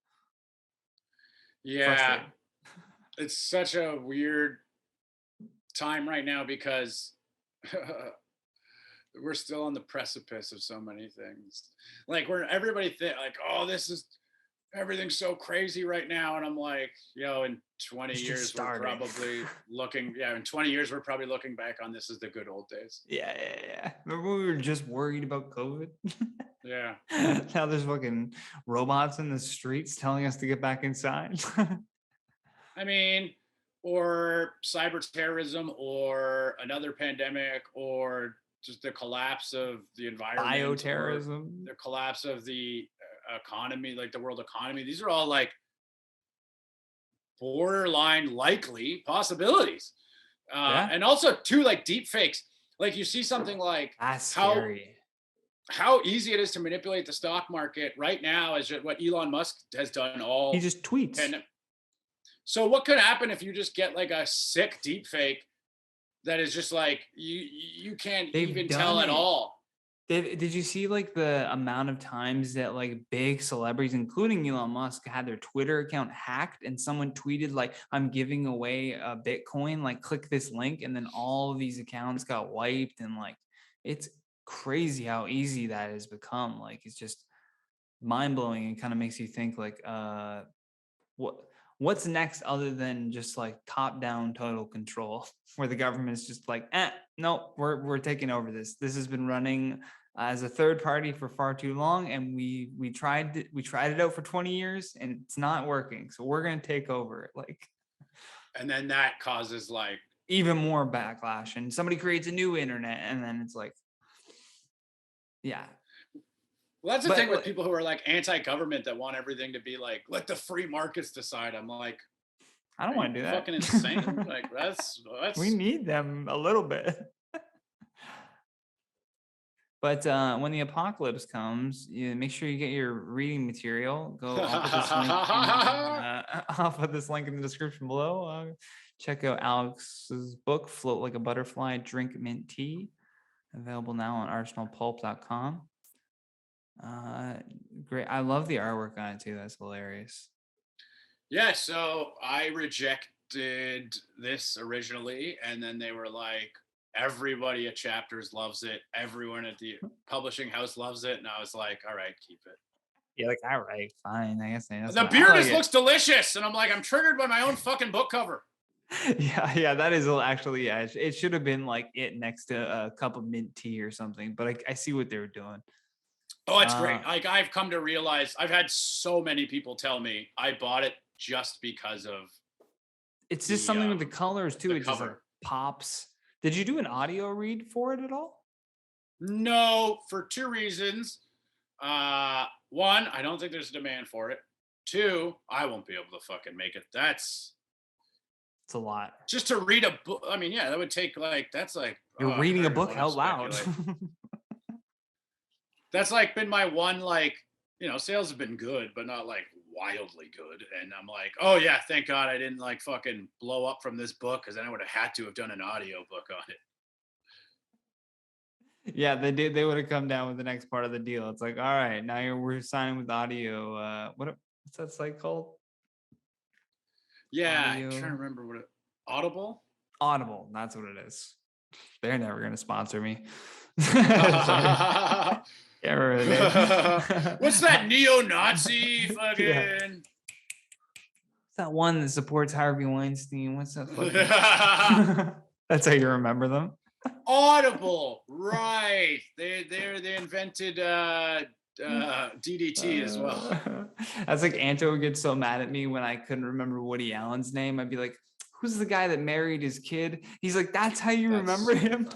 Yeah. It's such a weird time right now because we're still on the precipice of so many things. Like everybody like, oh, everything's so crazy right now. And I'm like, in 20 years, we're probably looking, in 20 years, we're probably looking back on this as the good old days. Yeah. Remember when we were just worried about COVID? Yeah. Now there's fucking robots in the streets telling us to get back inside. I mean, or cyber terrorism, or another pandemic, or just the collapse of the environment. Bioterrorism. The collapse of the economy, like the world economy. These are all like borderline likely possibilities. And also too, like deep fakes. Like you see something like how easy it is to manipulate the stock market right now is what Elon Musk has done all. He just tweets. So what could happen if you just get like a sick deep fake that is just like you can't even tell at all? Did you see like the amount of times that like big celebrities, including Elon Musk, had their Twitter account hacked and someone tweeted like, "I'm giving away a Bitcoin, like click this link," and then all of these accounts got wiped, and like it's crazy how easy that has become. Like it's just mind-blowing and kind of makes you think like what's next other than just like top-down total control where the government is just like, no, we're taking over this. This has been running as a third party for far too long, and we tried it out for 20 years and it's not working, so we're going to take over it. Like, and then that causes like even more backlash, and somebody creates a new internet, and then it's like, yeah. Well, that's the thing with people who are like anti-government that want everything to be like, let the free markets decide. I'm like, I don't want to do that. Fucking insane. Like that's we need them a little bit. But when the apocalypse comes, make sure you get your reading material. Go I'll put this link in the description below. Check out Alex's book, Float Like a Butterfly, Drink Mint Tea. Available now on arsenalpulp.com. Great. I love the artwork on it too. That's hilarious. Yeah, so I rejected this originally, and then they were like, everybody at Chapters loves it. Everyone at the publishing house loves it. And I was like, all right, keep it. You're like, all right, fine. I guess the beer just looks delicious. And I'm like, I'm triggered by my own fucking book cover. Yeah, that is actually, it should have been like it next to a cup of mint tea or something, but I see what they were doing. Oh, it's great. Like I've come to realize, I've had so many people tell me I bought it just because of it's just something with the colors too. It just like pops. Did you do an audio read for it at all? No, for two reasons. One, I don't think there's a demand for it. Two, I won't be able to fucking make it. It's a lot. Just to read a book. I mean, yeah, that would take like, that's like. You're reading a book out loud. That's like been my one, like, sales have been good, but not like wildly good. And I'm like, oh yeah, thank God I didn't like fucking blow up from this book, because then I would have had to have done an audio book on it. Yeah, they did. They would have come down with the next part of the deal. It's like, all right, now we're signing with audio. What's that site called? Yeah, Audio. I'm trying to remember what Audible. Audible, that's what it is. They're never gonna sponsor me. What's that neo-Nazi fucking? Yeah. That one that supports Harvey Weinstein. What's that fucking? That's how you remember them. Audible, right? They invented DDT as well. That's like Anto would get so mad at me when I couldn't remember Woody Allen's name. I'd be like, "Who's the guy that married his kid?" He's like, "That's how you remember him."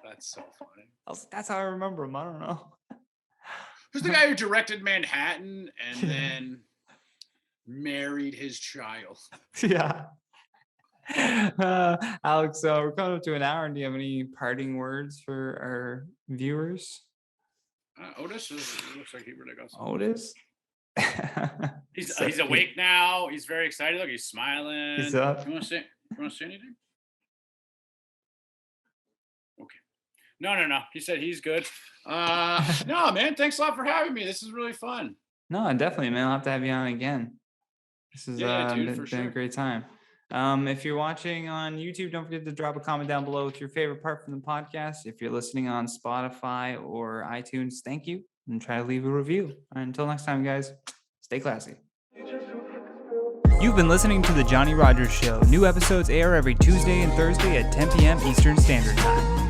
That's so funny. I was like, "That's how I remember him." I don't know. Who's the guy who directed Manhattan and then married his child? Yeah. Alex, we're coming up to an hour. Do you have any parting words for our viewers? Otis looks like he really got some. Otis? He's awake now. He's very excited. Look, he's smiling. He's up. You want to say anything? Okay. No. He said he's good. No, man. Thanks a lot for having me. This is really fun. No, definitely, man. I'll have to have you on again. This has been sure. a great time. If you're watching on YouTube, don't forget to drop a comment down below with your favorite part from the podcast. If you're listening on Spotify or iTunes, thank you, and try to leave a review. Until next time, guys, stay classy. You've been listening to The Johnny Rogers Show. New episodes air every Tuesday and Thursday at 10 p.m. Eastern Standard Time.